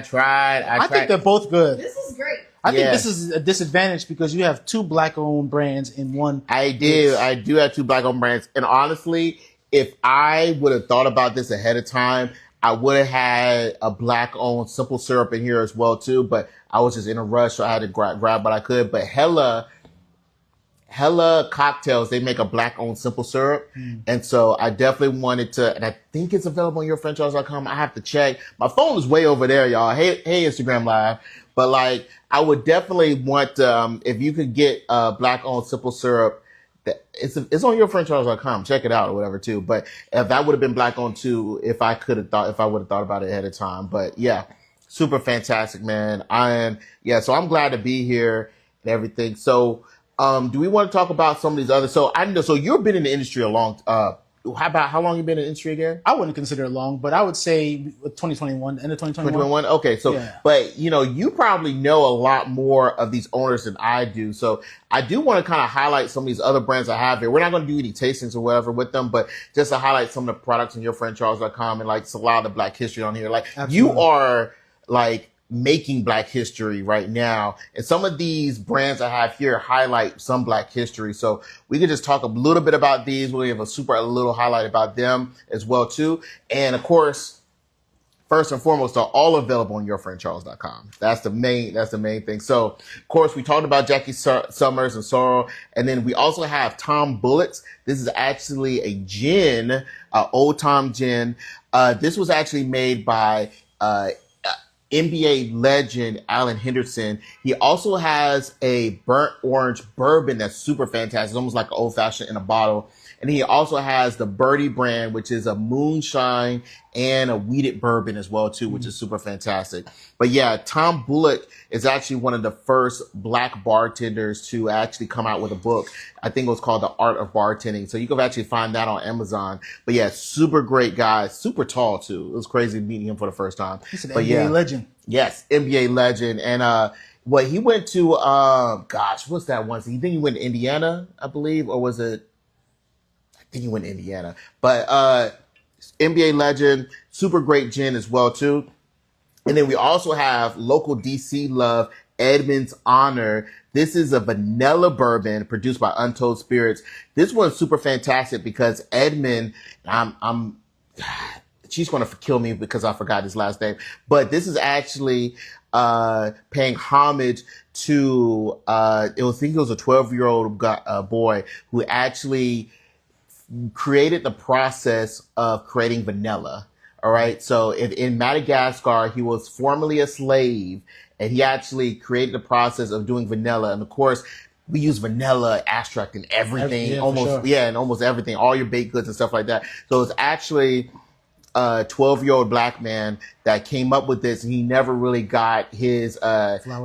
tried. I think they're both good. This is great. I think Yeah. this is a disadvantage because you have two black-owned brands in one. I do have two black-owned brands, and honestly, if I would have thought about this ahead of time, I would have had a black-owned simple syrup in here as well too. But I was just in a rush, so I had to grab what I could. But Hella cocktails, they make a black-owned simple syrup. And so I definitely wanted to, and I think it's available on yourfranchise.com. I have to check. My phone is way over there, y'all. Hey, Instagram Live. But like, I would definitely want, if you could get black-owned simple syrup, it's on yourfranchise.com. Check it out or whatever too. But if that would have been black-owned too, if I would have thought about it ahead of time. But yeah, super fantastic, man. So I'm glad to be here and everything. So, do we want to talk about some of these other? So I know. So you've been in the industry a long. How long you been in the industry again? I wouldn't consider it long, but I would say 2021, end of 2021. 2021. Okay, so Yeah. but you probably know a lot more of these owners than I do. So I do want to kind of highlight some of these other brands I have here. We're not going to do any tastings or whatever with them, but just to highlight some of the products on yourfranchise.com and like a lot of the Black history on here. Like Absolutely. you are like making Black history right now. And some of these brands I have here highlight some Black history. So we could just talk a little bit about these. We have a little highlight about them as well too. And of course, first and foremost, they're all available on yourfranchise.com. That's the main thing. So of course, we talked about Jackie Summers and Sorrel. And then we also have Tom Bullock's. This is actually a gin, Old Tom gin. This was actually made by, NBA legend Alan Henderson. He also has a burnt orange bourbon that's super fantastic. It's almost like an old fashioned in a bottle. And he also has the Birdie brand, which is a moonshine and a wheated bourbon as well too, which is super fantastic. But yeah, Tom Bullock is actually one of the first Black bartenders to actually come out with a book. I think it was called The Art of Bartending. So you can actually find that on Amazon. But yeah, super great guy, super tall too. It was crazy meeting him for the first time. He's an But NBA yeah, legend. yes, NBA legend. And he went to what's that one? You think he went to Indiana, I believe, or was it? I think he went to Indiana. But NBA legend, super great gin as well too. And then we also have local DC love, Edmund's Honor. This is a vanilla bourbon produced by Untold Spirits. This one's super fantastic because Edmund, she's going to kill me because I forgot his last name, but this is actually paying homage to I think it was a 12-year-old boy who actually created the process of creating vanilla. All right. So in Madagascar, he was formerly a slave and he actually created the process of doing vanilla. And of course, we use vanilla extract in everything, in almost everything, all your baked goods and stuff like that. So it's actually a 12-year-old Black man that came up with this, and he never really got his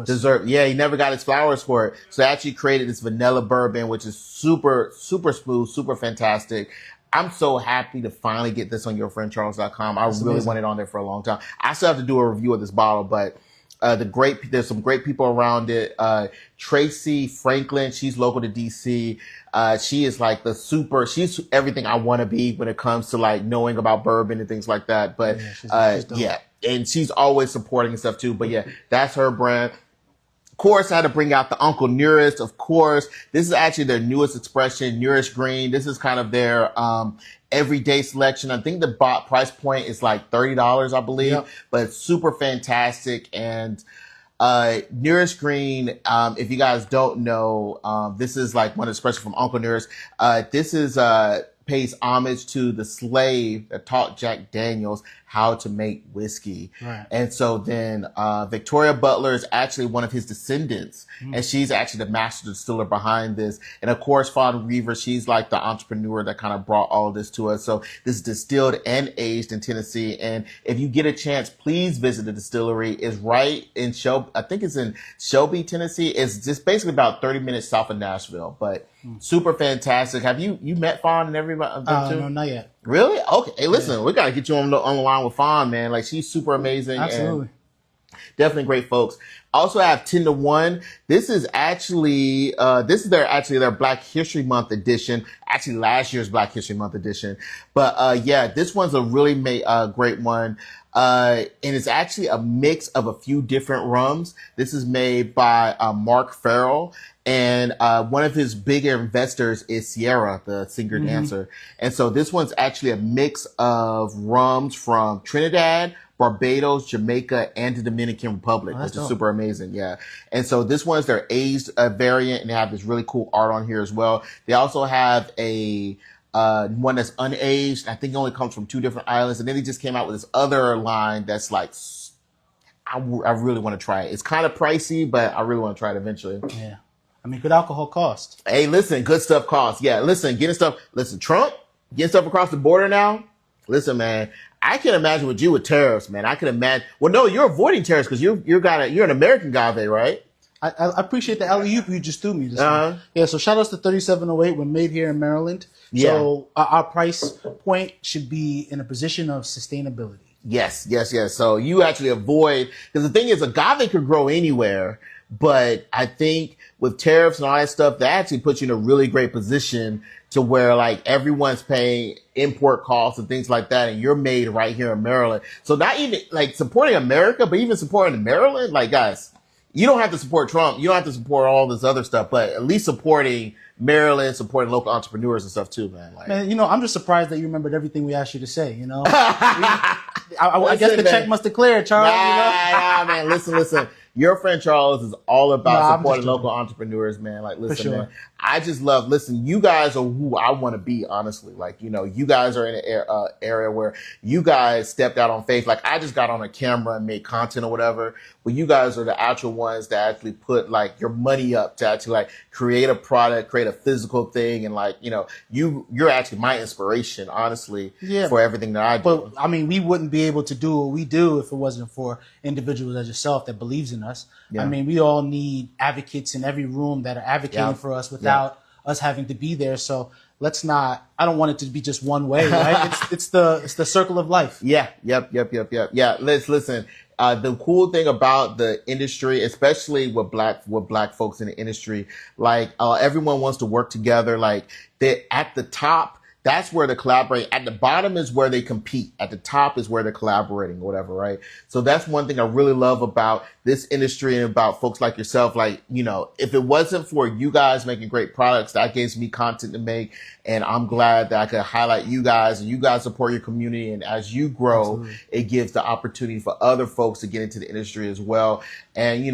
dessert. Yeah, he never got his flowers for it. So he actually created this vanilla bourbon, which is super, super smooth, super fantastic. I'm so happy to finally get this on yourfranchise.com. I really wanted it on there for a long time. I still have to do a review of this bottle, but there's some great people around it. Tracy Franklin, she's local to DC. She is like she's everything I want to be when it comes to like knowing about bourbon and things like that. But she's and she's always supporting and stuff too. But yeah, that's her brand. Of course, I had to bring out the Uncle Nearest. Of course, this is actually their newest expression, Nearest Green. This is kind of their everyday selection. I think the price point is like $30, I believe, but it's super fantastic. And Nearest Green, if you guys don't know, this is like one expression from Uncle Nearest. This is pays homage to the slave that taught Jack Daniels how to make whiskey. Right. And so then Victoria Butler is actually one of his descendants, and she's actually the master distiller behind this. And of course, Fawn Reaver, she's like the entrepreneur that kind of brought all of this to us. So this is distilled and aged in Tennessee. And if you get a chance, please visit the distillery. It's right in I think it's in Shelby, Tennessee. It's just basically about 30 minutes south of Nashville, but super fantastic. Have you met Fawn and everybody? No, not yet. Really? Okay. Hey, listen, we got to get you on the line with Fawn, man. Like, she's super amazing. Absolutely. And definitely great folks. Also have 10 to 1. This is actually, their Black History Month edition. Actually, last year's Black History Month edition. But, yeah, this one's a really great one. And it's actually a mix of a few different rums. This is made by Mark Farrell. And one of his bigger investors is Sierra, the singer-dancer. And so this one's actually a mix of rums from Trinidad, Barbados, Jamaica, and the Dominican Republic, which is super amazing. Yeah. And so this one's their aged variant, and they have this really cool art on here as well. They also have a one that's unaged. I think it only comes from 2 different islands. And then they just came out with this other line that's like, I really want to try it. It's kind of pricey, but I really want to try it eventually. Yeah. I mean, good alcohol costs. Hey, listen, good stuff costs. Yeah, listen, Trump getting stuff across the border now. Listen, man, I can imagine with you with tariffs, man. I can imagine. Well, no, you're avoiding tariffs because you're an American agave, right? I appreciate the alley-oop you just threw me. Yeah, so shout outs to 3708. We're made here in Maryland. Yeah. So our price point should be in a position of sustainability. Yes. So you actually avoid, because the thing is, agave could grow anywhere, but I think with tariffs and all that stuff, that actually puts you in a really great position to where like everyone's paying import costs and things like that, and you're made right here in Maryland. So not even like supporting America, but even supporting Maryland, like guys, you don't have to support Trump. You don't have to support all this other stuff, but at least supporting Maryland, supporting local entrepreneurs and stuff too, man. Like, man, I'm just surprised that you remembered everything we asked you to say, I guess the check must have cleared, Charles. Nah, man. Listen. Your friend Charles is all about supporting local entrepreneurs, man. Like, listen, man. I just love, you guys are who I want to be, honestly. Like, you guys are in an area where you guys stepped out on faith. Like, I just got on a camera and made content or whatever. But you guys are the actual ones that actually put, like, your money up to actually, like, create a product, create a physical thing. And, like, you're actually my inspiration, honestly, for everything that I do. But, I mean, we wouldn't be able to do what we do if it wasn't for individuals as yourself that believes in us. Yeah. I mean, we all need advocates in every room that are advocating for us without us having to be there. So let's not, I don't want it to be just one way, right? it's the circle of life. Yeah. Yep. Yeah. Listen. The cool thing about the industry, especially with black folks in the industry, like, everyone wants to work together. Like, they're at the top. That's where they collaborate. At the bottom is where they compete. At the top is where they're collaborating, whatever, right? So that's one thing I really love about this industry and about folks like yourself. Like, if it wasn't for you guys making great products, that gives me content to make. And I'm glad that I could highlight you guys and you guys support your community. And as you grow, it gives the opportunity for other folks to get into the industry as well. And,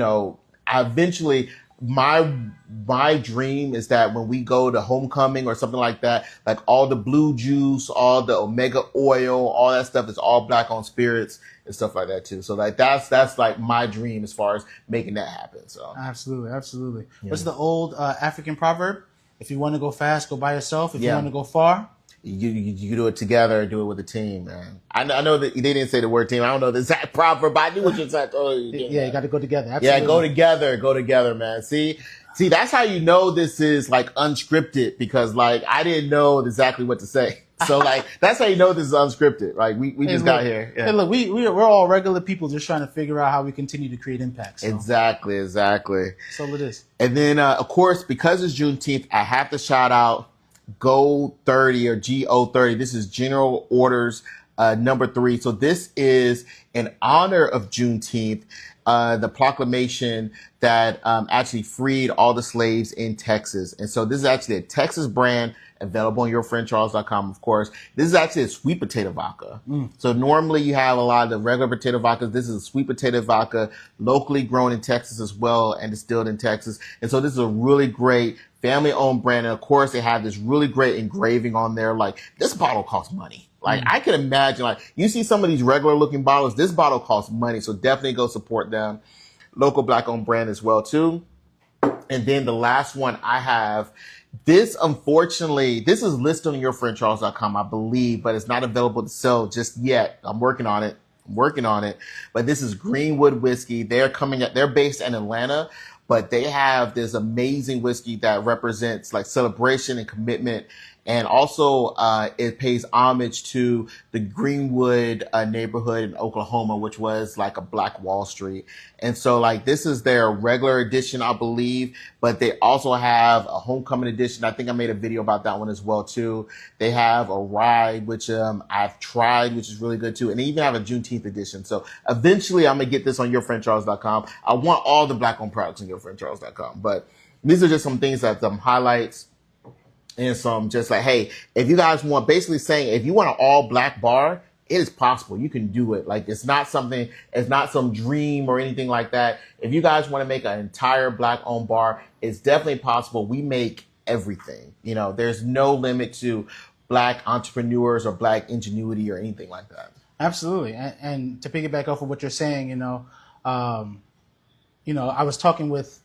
eventually, my dream is that when we go to homecoming or something like that, like all the blue juice, all the omega oil, all that stuff is all black on spirits and stuff like that too. So like that's like my dream as far as making that happen. So absolutely. Yeah. What's the old African proverb? If you want to go fast, go by yourself. If you want to go far, you do it together, do it with a team, man. I know that they didn't say the word team. I don't know the exact proverb, but I knew what you're saying. You got to go together. Absolutely. Yeah, go together, man. See, that's how you know this is like unscripted, because like I didn't know exactly what to say. So like that's how you know this is unscripted. Like we just got here. Yeah. Hey, look, we're all regular people just trying to figure out how we continue to create impact. So. Exactly. So it is. And then of course, because it's Juneteenth, I have to shout out Go 30 or GO30. This is General Orders number 3. So this is in honor of Juneteenth, the proclamation that actually freed all the slaves in Texas. And so this is actually a Texas brand available on yourfriendcharles.com, of course. This is actually a sweet potato vodka. So normally you have a lot of the regular potato vodkas. This is a sweet potato vodka, locally grown in Texas as well and distilled in Texas. And so this is a really great family-owned brand. And of course, they have this really great engraving on there. Like, this bottle costs money. Like, I can imagine, like, you see some of these regular-looking bottles, this bottle costs money. So definitely go support them. Local Black-owned brand as well, too. And then the last one I have, this, unfortunately, this is listed on yourfriendcharles.com, I believe, but it's not available to sell just yet. I'm working on it. But this is Greenwood whiskey. They're based in Atlanta, but they have this amazing whiskey that represents like celebration and commitment. And also, it pays homage to the Greenwood neighborhood in Oklahoma, which was like a Black Wall Street. And so, like, this is their regular edition, I believe, but they also have a homecoming edition. I think I made a video about that one as well, too. They have a rye, which I've tried, which is really good, too. And they even have a Juneteenth edition. So eventually, I'm going to get this on yourfriendcharles.com. I want all the Black-owned products on yourfriendcharles.com. But these are just some things that highlights. And some just like, hey, if you guys want, basically saying, if you want an all Black bar, it is possible. You can do it. Like, it's not some dream or anything like that. If you guys want to make an entire Black owned bar, it's definitely possible. We make everything. You know, there's no limit to Black entrepreneurs or Black ingenuity or anything like that. Absolutely. And to piggyback off of what you're saying, I was talking with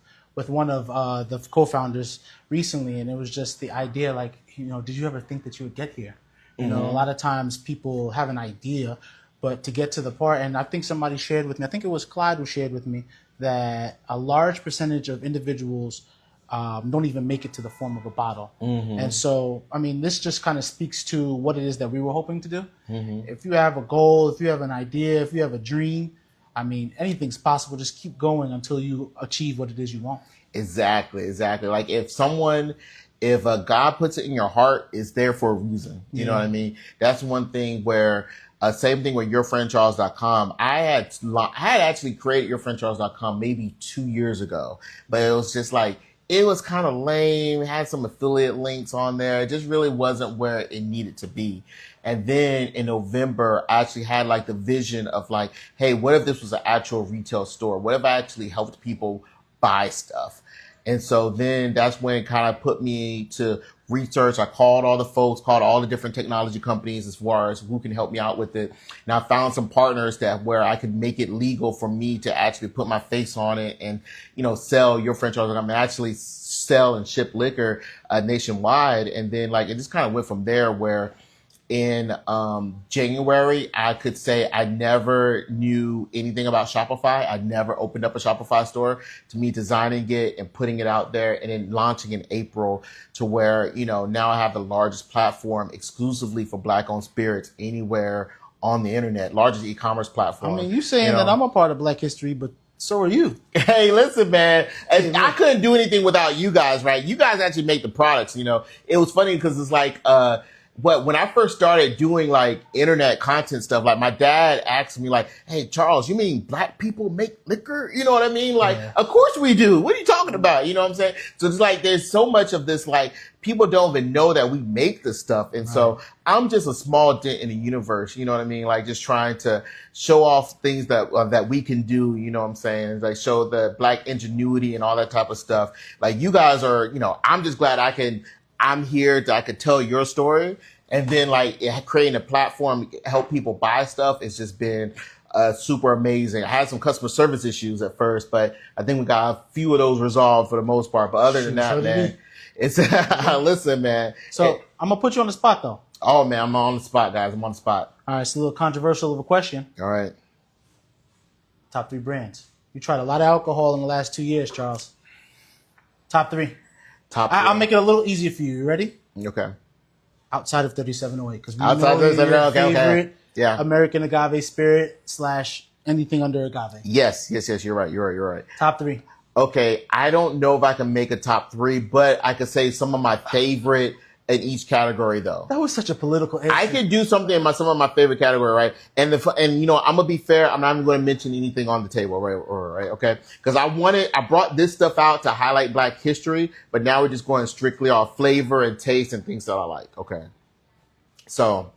one of the co-founders recently, and it was just the idea, like, did you ever think that you would get here? A lot of times people have an idea, but to get to the part, and I think somebody shared with me, I think it was Clyde who shared with me, that a large percentage of individuals don't even make it to the form of a bottle. And so, I mean, this just kind of speaks to what it is that we were hoping to do. If you have a goal, if you have an idea, if you have a dream, I mean, anything's possible. Just keep going until you achieve what it is you want. Exactly. Like, if God puts it in your heart, it's there for a reason. You know what I mean? That's one thing where, same thing with yourfriendcharles.com. I had actually created yourfriendcharles.com maybe 2 years ago, but it was just like, it was kind of lame. It had some affiliate links on there. It just really wasn't where it needed to be. And then in November, I actually had like the vision of like, hey, what if this was an actual retail store? What if I actually helped people buy stuff? And so then that's when it kind of put me to research. I called all the folks, called all the different technology companies as far as who can help me out with it. And I found some partners where I could make it legal for me to actually put my face on it and, sell your franchise. I mean, actually sell and ship liquor nationwide. And then like, it just kind of went from there where in January, I could say I never knew anything about Shopify. I never opened up a Shopify store. To me, designing it and putting it out there and then launching in April to where, now I have the largest platform exclusively for Black-owned spirits anywhere on the internet, largest e-commerce platform. I mean, you saying that I'm a part of Black history, but so are you. Hey, listen, man. I couldn't do anything without you guys, right? You guys actually make the products, It was funny because it's like, when I first started doing like internet content stuff, like my dad asked me like, hey, Charles, you mean Black people make liquor? You know what I mean? Like, Of course we do. What are you talking about? You know what I'm saying? So it's like, there's so much of this, like, people don't even know that we make this stuff. And so I'm just a small dent in the universe. You know what I mean? Like, just trying to show off things that we can do. You know what I'm saying? It's like show the Black ingenuity and all that type of stuff. Like, you guys are, I'm just glad I'm here I could tell your story. And then like creating a platform to help people buy stuff. It's just been super amazing. I had some customer service issues at first, but I think we got a few of those resolved for the most part. But other than that, man, it's, listen, man. So I'm going to put you on the spot though. Oh man, I'm on the spot, guys. I'm on the spot. All right. It's a little controversial of a question. All right. Top 3 brands. You tried a lot of alcohol in the last 2 years, Charles. Top 3. I'll make it a little easier for you. You ready? Okay. Outside of 3708, because we outside know your 3708, favorite yeah. American agave spirit / anything under agave. Yes. You're right. Top 3. Okay. I don't know if I can make a top 3, but I could say some of my favorite in each category though. That was such a political answer. I could do something in some of my favorite category, right? And I'm gonna be fair. I'm not even going to mention anything on the table, right? Okay. Because I brought this stuff out to highlight Black history, but now we're just going strictly off flavor and taste and things that I like. Okay. So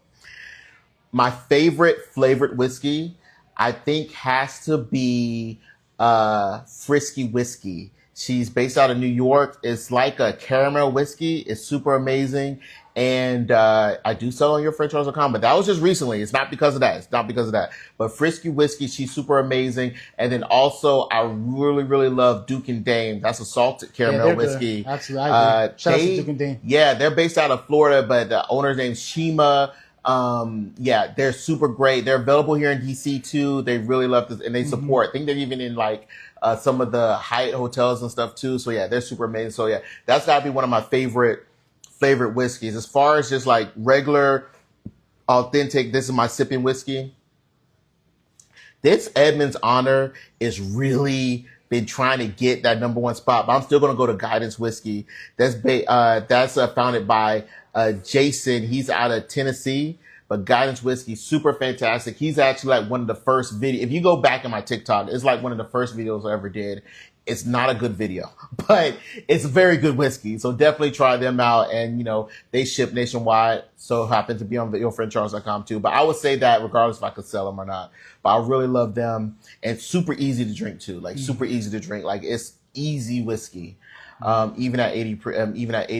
my favorite flavored whiskey, I think has to be, Frisky Whiskey. She's based out of New York. It's like a caramel whiskey. It's super amazing. And I do sell on yourfrenchfries.com, but that was just recently. It's not because of that. It's not because of that. But Frisky Whiskey, she's super amazing. And then also, I really, really love Duke and Dame. That's a salted caramel whiskey. Good. Absolutely. I agree. Shout out to Duke and Dame. Yeah, they're based out of Florida, but the owner's name's Shima. Yeah, they're super great. They're available here in DC too. They really love this and they support. I think they're even in like some of the Hyatt hotels and stuff too. So yeah, they're super amazing. So yeah, that's gotta be one of my favorite whiskeys. As far as just like regular, authentic, this is my sipping whiskey. This Edmund's Honor is really been trying to get that number one spot, but I'm still going to go to Guidance Whiskey. That's founded by Jason. He's out of Tennessee, but Guidance Whiskey, super fantastic. He's actually like one of the first videos. If you go back in my TikTok, it's like one of the first videos I ever did. It's not a good video, but it's a very good whiskey. So definitely try them out. And, you know, they ship nationwide. So happen to be on yourfriendcharles.com too. But I would say that regardless if I could sell them or not. But I really love them and super easy to drink too. Like super easy to drink. Like it's easy whiskey. Even at 80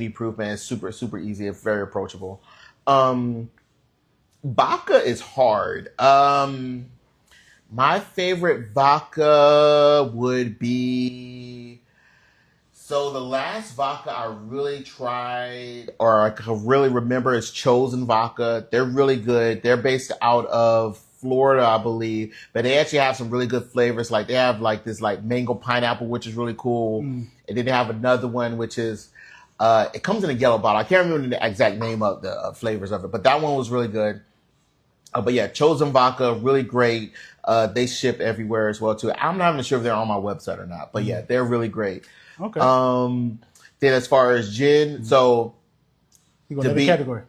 proof, man, it's super, super easy. It's very approachable. Vodka is hard. My favorite vodka would be, so the last vodka I really tried or I can really remember is Chosen Vodka. They're really good. They're based out of Florida, I believe, but they actually have some really good flavors. Like they have like this like mango pineapple, which is really cool. And then they have another one, which is, it comes in a yellow bottle. I can't remember the exact name of the flavors of it, but that one was really good. But yeah, Chosen Vodka, really great. They ship everywhere as well too. I'm not even sure if they're on my website or not, but yeah, they're really great. Okay. Then as far as gin, so You go to the category.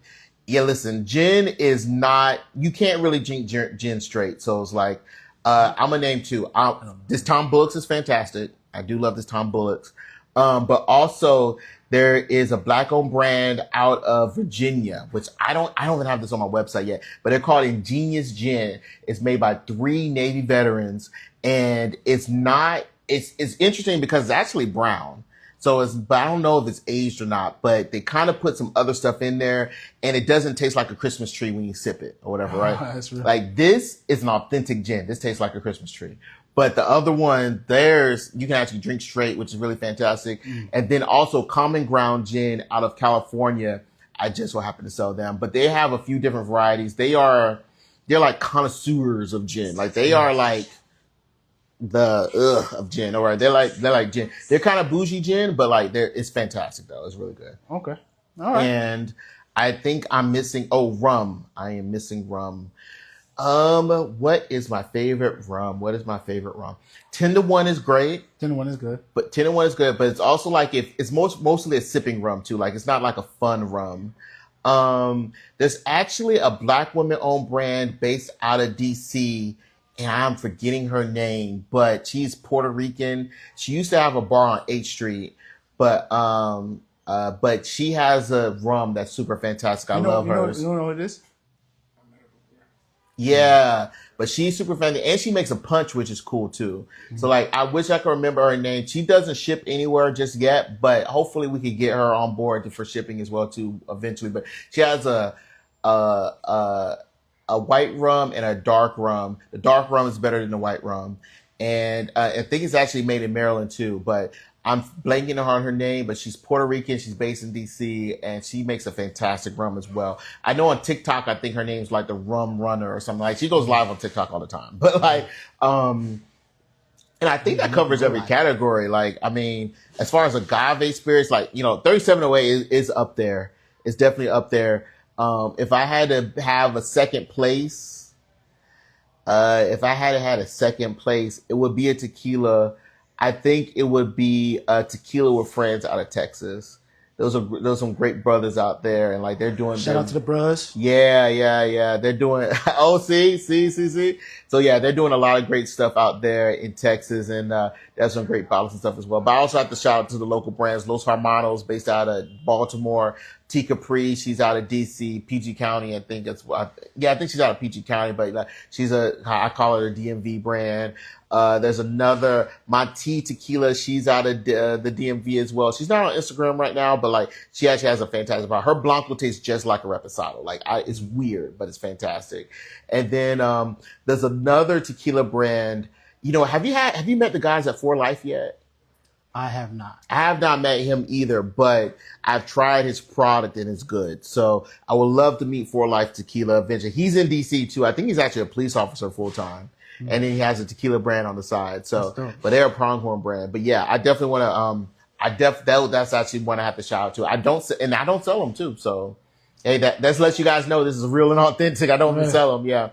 yeah, listen, gin is not, you can't really drink gin straight. So it's like, I'm gonna name two. This Tom Bullock's is fantastic. I do love this Tom Bullock's. But also there is a black-owned brand out of Virginia, which I don't even have this on my website yet, but they're called Ingenious Gin. It's made by 3 Navy veterans, and it's interesting because it's actually brown. So but I don't know if it's aged or not, but they kind of put some other stuff in there, and it doesn't taste like a Christmas tree when you sip it or whatever, right? That's really... Like this is an authentic gin. This tastes like a Christmas tree. But the other one, you can actually drink straight, which is really fantastic. And then also Common Ground Gin out of California. I just so happen to sell them, but they have a few different varieties. They're like connoisseurs of gin. Like they are like of gin. All right. They're like gin. They're kind of bougie gin, but like it's fantastic though. It's really good. Okay. All right. And I think I'm missing, rum. I am missing rum. What is my favorite rum? 10 to 1 is great. 10 to 1 is good. But 10 to 1 is good, but it's also like it's mostly a sipping rum too. Like it's not like a fun rum. There's actually a black woman owned brand based out of DC, and I'm forgetting her name, but she's Puerto Rican. She used to have a bar on 8th Street, but she has a rum that's super fantastic. I love hers. You don't know what it is? Yeah, but she's super friendly, and she makes a punch, which is cool too. So like, I wish I could remember her name. She doesn't ship anywhere just yet, but hopefully we could get her on board for shipping as well too eventually. But she has a white rum and a dark rum. The dark rum is better than the white rum, and I think it's actually made in Maryland too. But I'm blanking on her name, but she's Puerto Rican. She's based in DC, and she makes a fantastic rum as well. I know on TikTok, I think her name's like the Rum Runner or something. Like she goes live on TikTok all the time. But like, and I think that covers every category. Like, I mean, as far as agave spirits, like, 3708 is up there. It's definitely up there. If I had to have a second place, it would be a tequila. I think it would be Tequila with Friends out of Texas. Those are some great brothers out there, and like they're doing. Shout out to the bros. Yeah. They're doing. Oh, see. So yeah, they're doing a lot of great stuff out there in Texas, and there's some great bottles and stuff as well. But I also have to shout out to the local brands, Los Hermanos, based out of Baltimore, T Capri, she's out of DC, PG County, I think that's what. I think she's out of PG County, but like, I call her a DMV brand. There's another Monty Tequila. She's out of the DMV as well. She's not on Instagram right now, but like she actually has a fantastic bar. Her Blanco tastes just like a Reposado. Like it's weird, but it's fantastic. And then there's another tequila brand. You know, have you met the guys at For Life yet? I have not. I have not met him either, but I've tried his product and it's good. So I would love to meet For Life Tequila eventually. He's in DC too. I think he's actually a police officer full time. Mm-hmm. And then he has a tequila brand on the side. So, but they're a pronghorn brand. But yeah, I definitely want to, that's actually one I have to shout out to. I don't sell them too. So, hey, that's let you guys know this is real and authentic. I don't even sell them. Yeah.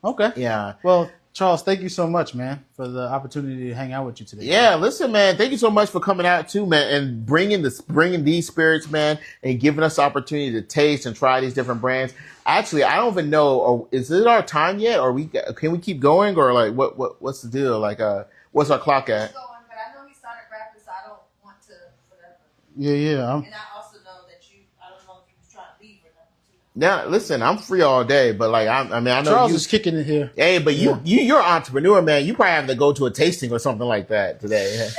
Okay. Yeah. Well, Charles, thank you so much, man, for the opportunity to hang out with you today. Yeah, listen, man, thank you so much for coming out too, man, and bringing these spirits, man, and giving us the opportunity to taste and try these different brands. Actually, I don't even know, or is it our time yet, or can we keep going, or like what's the deal? Like, what's our clock at? Going, but I know he started rapping, so I don't want to whatever. Yeah. And I also know that I don't know if you was trying to leave or not. Now, listen, I'm free all day, but like, I know Charles is kicking it here. Hey, but you're an entrepreneur, man. You probably have to go to a tasting or something like that today.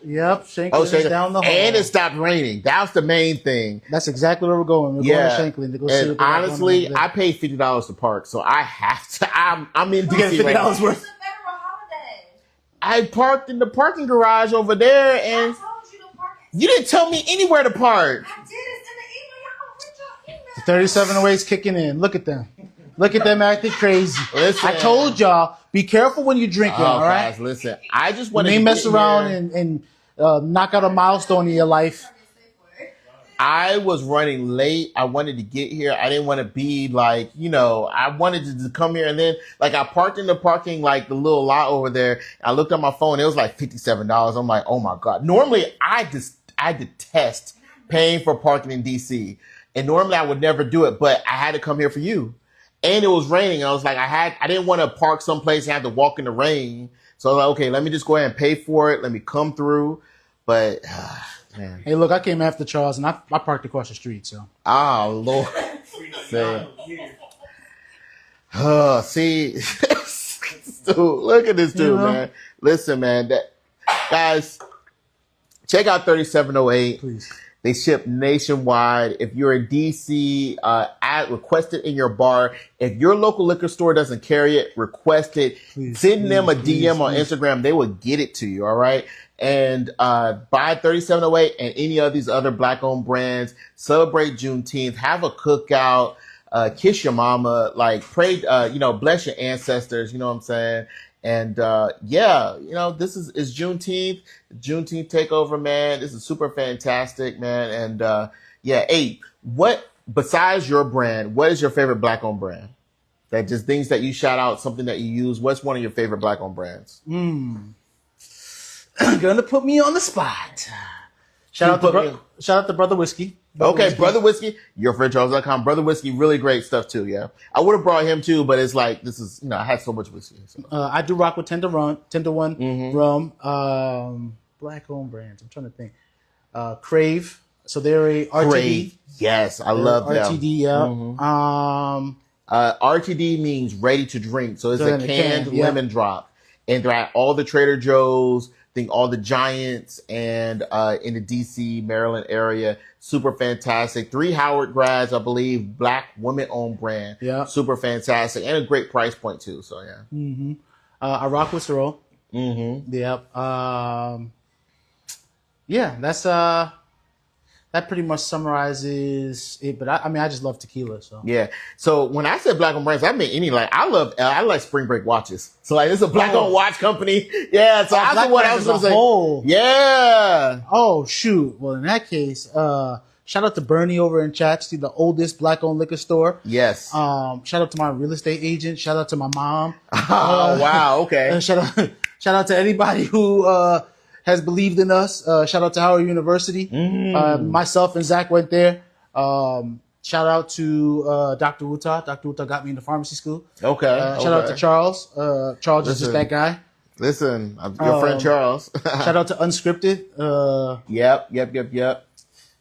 Yep, Shanklin is down the hall. And it stopped raining. That was the main thing. That's exactly where we're going. We're going to Shanklin to go see. Honestly, I paid $50 to park, so I have to. I'm in DC right now. Worth. I parked in the parking garage over there, and I told you to park. You didn't tell me anywhere to park. I did. It's in the email. Y'all read your email. 3708 is kicking in. Look at them. Look at them acting crazy. Listen. I told y'all, be careful when you drink it, all right? Guys, listen, I just want to mess around and knock out a milestone in your life. I was running late. I wanted to get here. I didn't want to be like, I wanted to come here, and then like I parked in the parking, like the little lot over there. I looked at my phone. It was like $57. I'm like, oh my God. Normally I detest paying for parking in DC, and normally I would never do it, but I had to come here for you. And it was raining. And I was like, I didn't want to park someplace and have to walk in the rain. So I was like, okay, let me just go ahead and pay for it. Let me come through. But, man. Hey, look, I came after Charles and I parked across the street, so. Oh, Lord. See, dude, look at this dude, man. Listen, man. Guys, check out 3708. Please. They ship nationwide. If you're in DC, request it in your bar. If your local liquor store doesn't carry it, request it. Send them a DM on Instagram. They will get it to you. All right. And buy 3708 and any of these other Black-owned brands. Celebrate Juneteenth. Have a cookout. Kiss your mama. Like pray. Bless your ancestors. You know what I'm saying? And this is Juneteenth Takeover, man. This is super fantastic, man. And what besides your brand, what is your favorite Black-owned brand? That just things that you shout out, something that you use. What's one of your favorite Black-owned brands? Gonna put me on the spot. Shout out to Brother Whiskey. Brother Whiskey. You're FredCharles.com. Brother Whiskey, really great stuff too. Yeah, I would have brought him too, but it's like this is I had so much whiskey. So. I do rock with Tender One rum. Black-owned brands. I'm trying to think. Crave. So they're a RTD. Crave. Yes, I love them. RTD. Yeah. RTD means ready to drink, so it's a canned lemon drop, and they're at all the Trader Joe's. I think all the Giants and in the DC, Maryland area. Super fantastic. 3 Howard grads, I believe. Black women-owned brand. Yeah. Super fantastic. And a great price point, too. So, yeah. Mm-hmm. I rock with Sorrel. Mm-hmm. Yep. That's that pretty much summarizes it. But I just love tequila. So yeah. So when I said Black-owned brands, I mean I like Spring Break watches. So like it's a Black-owned watch company. Yeah. So I what I was going to say. Yeah. Oh shoot. Well, in that case, shout out to Bernie over in Chatsky, the oldest Black-owned liquor store. Yes. Shout out to my real estate agent. Shout out to my mom. Oh wow. Okay. Shout out to anybody who has believed in us. Shout out to Howard University. Mm. Myself and Zach went there. Shout out to Dr. Wuta. Dr. Wuta got me into pharmacy school. Okay. Shout out to Charles. Charles is just that guy. Listen, your friend Charles. Shout out to Unscripted. Yep.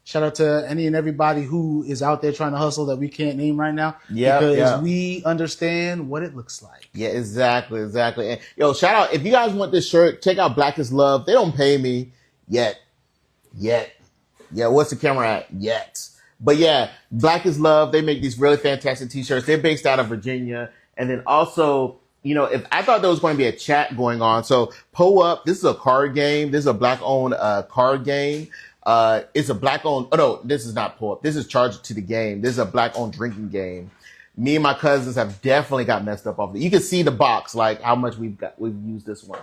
Shout out to any and everybody who is out there trying to hustle that we can't name right now. Yeah, because we understand what it looks like. Yeah, exactly. And yo, shout out if you guys want this shirt, check out Black is Love. They don't pay me yet. Yeah, what's the camera at? Yet. But yeah, Black is Love. They make these really fantastic t-shirts. They're based out of Virginia. And then also, if I thought there was going to be a chat going on. So Pull Up, this is a card game. This is a black-owned card game. It's a black-owned, oh no, this is not Pull Up. This is Charge It to the Game. This is a black-owned drinking game. Me and my cousins have definitely got messed up off of it. You can see the box, like how much we've used this one.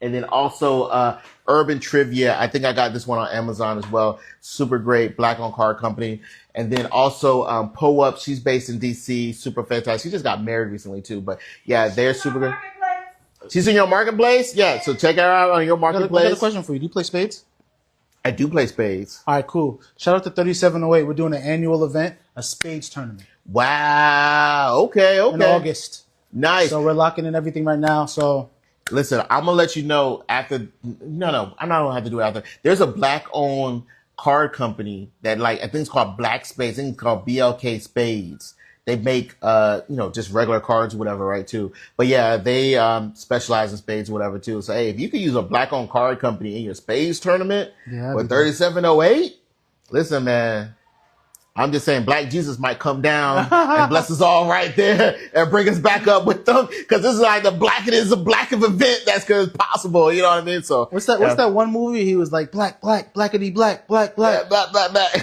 And then also, Urban Trivia. I think I got this one on Amazon as well. Super great, black-owned card company. And then also, Pull Up. She's based in DC. Super fantastic. She just got married recently too, but yeah, they're super good. She's in your marketplace? Yeah, so check her out on your marketplace. I got a question for you. Do you play spades? I do play spades. All right, cool. Shout out to 3708. We're doing an annual event, a spades tournament. Wow. Okay. In August. Nice. So we're locking in everything right now. So listen, I'm gonna let you know after. No, I'm not gonna have to do it after. There's a black-owned card company that I think it's called Black Spades. I think it's called BLK Spades. They make just regular cards or whatever, right? Too. But yeah, they specialize in spades or whatever too. So hey, if you could use a black-owned card company in your spades tournament with 3708, listen, man. I'm just saying Black Jesus might come down and bless us all right there and bring us back up with them. Cause this is like the black of event that's possible. You know what I mean? So what's that one movie? He was like blackity black. Yeah.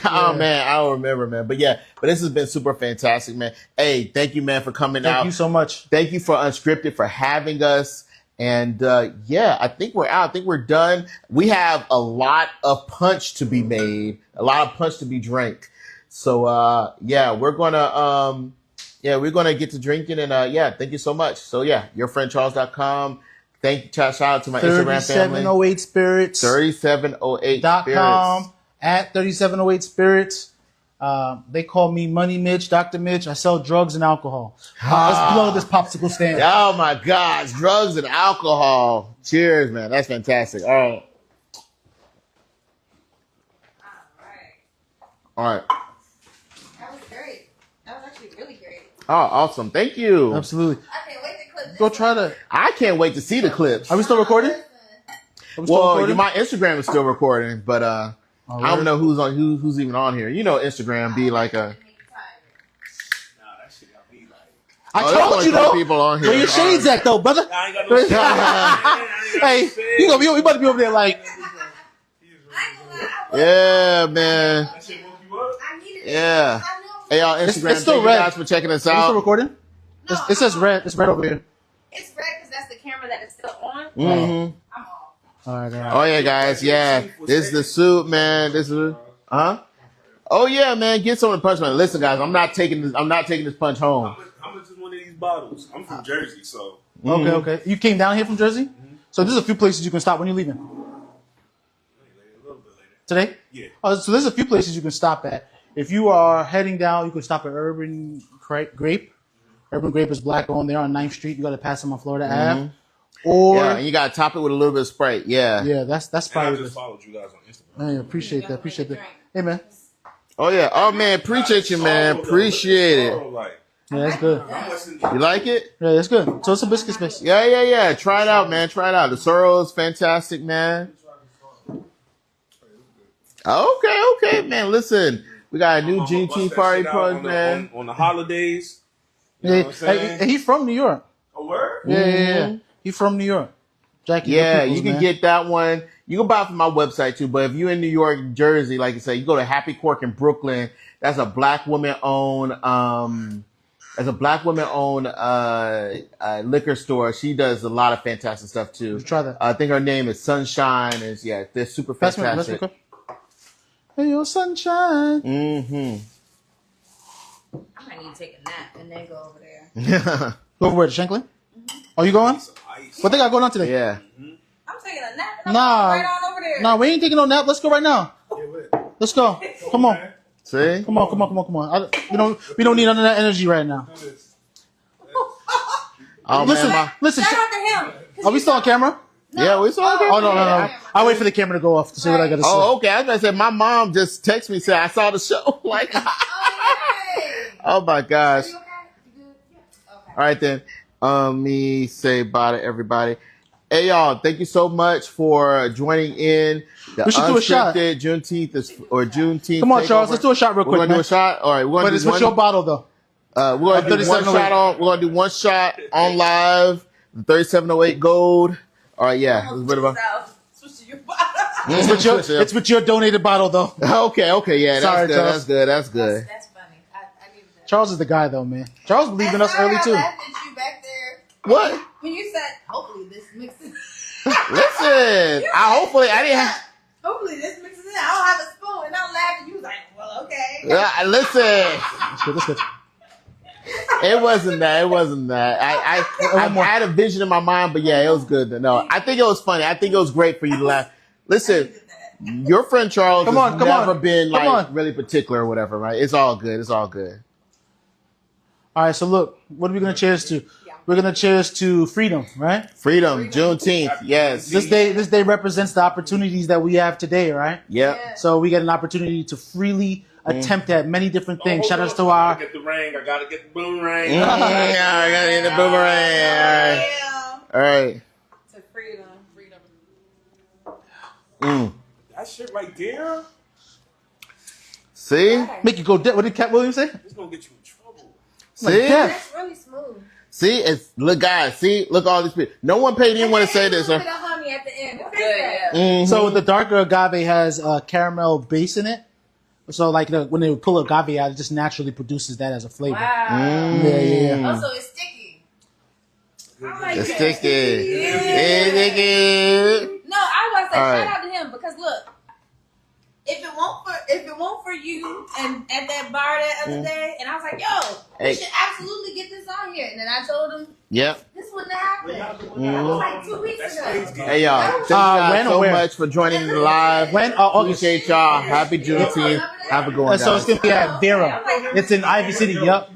Oh man, I don't remember, man. But this has been super fantastic, man. Hey, thank you, man, for coming out. Thank you so much. Thank you for Unscripted for having us. And I think we're out. I think we're done. We have a lot of punch to be made, a lot of punch to be drank. So, we're gonna get to drinking and, thank you so much. So yourfriendcharles.com. Shout out to my Instagram family. 3708 Spirits. 3708 Spirits. At 3708 Spirits. They call me Money Mitch, Dr. Mitch. I sell drugs and alcohol. Let's blow this popsicle stand. Oh my gosh. Drugs and alcohol. Cheers, man. That's fantastic. All right. That was great. That was actually really great. Oh, awesome. Thank you. Absolutely. I can't wait to clip this. Go try to. I can't wait to see the clips. Are we still recording? My Instagram is still recording, but I don't know who's even on here. Instagram be like a. I told you though. People on here. Where your shades at though, brother? I ain't got no Hey, you about to be over there like. Yeah, man. That shit woke you up? I needed it. Yeah. Hey, y'all, Instagram. It's still thank red. you guys for checking us Are we out. still recording? No, It says red. It's red over here. It's red because that's the camera that is still on. Mm-hmm. I'm off. All right. Oh yeah, guys. Yeah, this is the suit, man. This is Oh yeah, man. Get some of the punch, man. Listen, guys. I'm not taking this punch home. How much is one of these bottles? I'm from Jersey, so. Okay. You came down here from Jersey? Mm-hmm. So there's a few places you can stop when you're leaving. A little bit later. Today? Yeah. So there's a few places you can stop at. If you are heading down, you can stop at Urban Grape. Urban Grape is black owned. They're on 9th Street. You got to pass them on Florida Ave. Or and you got to top it with a little bit of Sprite. Yeah. That's And I probably. just followed you guys on Instagram. Hey, appreciate that. Hey man. Oh yeah. Oh man, appreciate you, man. Appreciate it. Yeah, that's good. I'm listening. You like it? Yeah, that's good. So it's a biscuit space. Yeah. Try it out, man. Try it out. The sorrel is fantastic, man. Okay, man. Listen, we got a new Juneteenth party plug, man. On the holidays. You know what I'm saying? Hey, he's from New York. A word? Yeah. He's from New York. Jackie. Yeah, you can get that one. You can buy it from my website too. But if you're in New York, Jersey, like I said, you go to Happy Cork in Brooklyn. That's a black woman owned. Liquor store. She does a lot of fantastic stuff too. Try that. I think her name is Sunshine. They're super fantastic. Hey, yo, Sunshine. Mm-hmm. I might need to take a nap and then go over there. Go over where, to Shanklin? Oh, you going? What they got going on today? Yeah. I'm taking a nap and I'm going right on over there. Nah, we ain't taking no nap. Let's go right now. Let's go. Come on. See? Come on. We don't need none of that energy right now. Oh, Listen, man, listen. Shout out to him. Are we still on camera? Yeah, we saw it. Oh no! I'll wait for the camera to go off to see what I got to say. Oh, okay. I was gonna say my mom just texted me saying I saw the show. Like, oh my gosh. Are you okay? You good? Yeah. Okay. All right then. Me say bye to everybody. Hey y'all, thank you so much for joining in. The We should do a shot. unscripted Juneteenth. Come on, takeover. Charles. Let's do a shot real We're quick, gonna do man. a shot. All right, we're gonna But it's do with your bottle though. we're gonna do one 3708. shot on. We're gonna do one shot on live. The 3708 gold. All right, yeah. It's a bit of a- It's with your donated bottle though. Okay, yeah. Sorry, That's good. Charles. That's good. That's good. That's funny. I needed that. Charles is the guy though, man. Charles believed in us early I too. laughed at you back there What? when you said, "Hopefully this mixes." Listen, I didn't have. Hopefully this mixes in. I don't have a spoon, and I'm laughing. You was like, "Well, okay." Listen, That's good. That's good. it wasn't that. It wasn't that. I had a vision in my mind, but yeah, it was good. No, I think it was funny. I think it was great for you to laugh. Listen, your friend Charles Come has on, never been come like on. really particular or whatever, right? It's all good. It's all good. All right, so look, what are we gonna cheers to? We're gonna cheers to freedom, right? Freedom, Juneteenth. Yes. This day represents the opportunities that we have today, right? Yep. So we get an opportunity to freely attempt at many different things. Shout outs to our I get the ring. I gotta get the boomerang. Yeah, I gotta get the boomerang. All right. To freedom. That shit right there. See? make you go dead. What did Cat Williams say? It's gonna get you in trouble. Like See? death. That's really smooth. See? It's look, guys. See? Look, all these people. No one paid anyone to say this. A little bit of honey at the end. Good, yeah. Mhm. So the darker agave has a caramel base in it. So like when they pull agave out, it just naturally produces that as a flavor. Wow. Yeah. Also, it's sticky. I like It's that. sticky. Yeah. It's sticky. No, I want to say All right. shout out to him because look, if it won't for you and at that bar that other day, and I was like, yo, Hey. we should absolutely get this on here. And then I told him Yep. this wouldn't have happened. That was like 2 weeks ago. Hey y'all, thank you when guys or so where? much for joining the live. When? August. Appreciate y'all. Happy Juneteenth. Have a good one, So it's guys. gonna be at Vera. It's in Ivy City. Yup.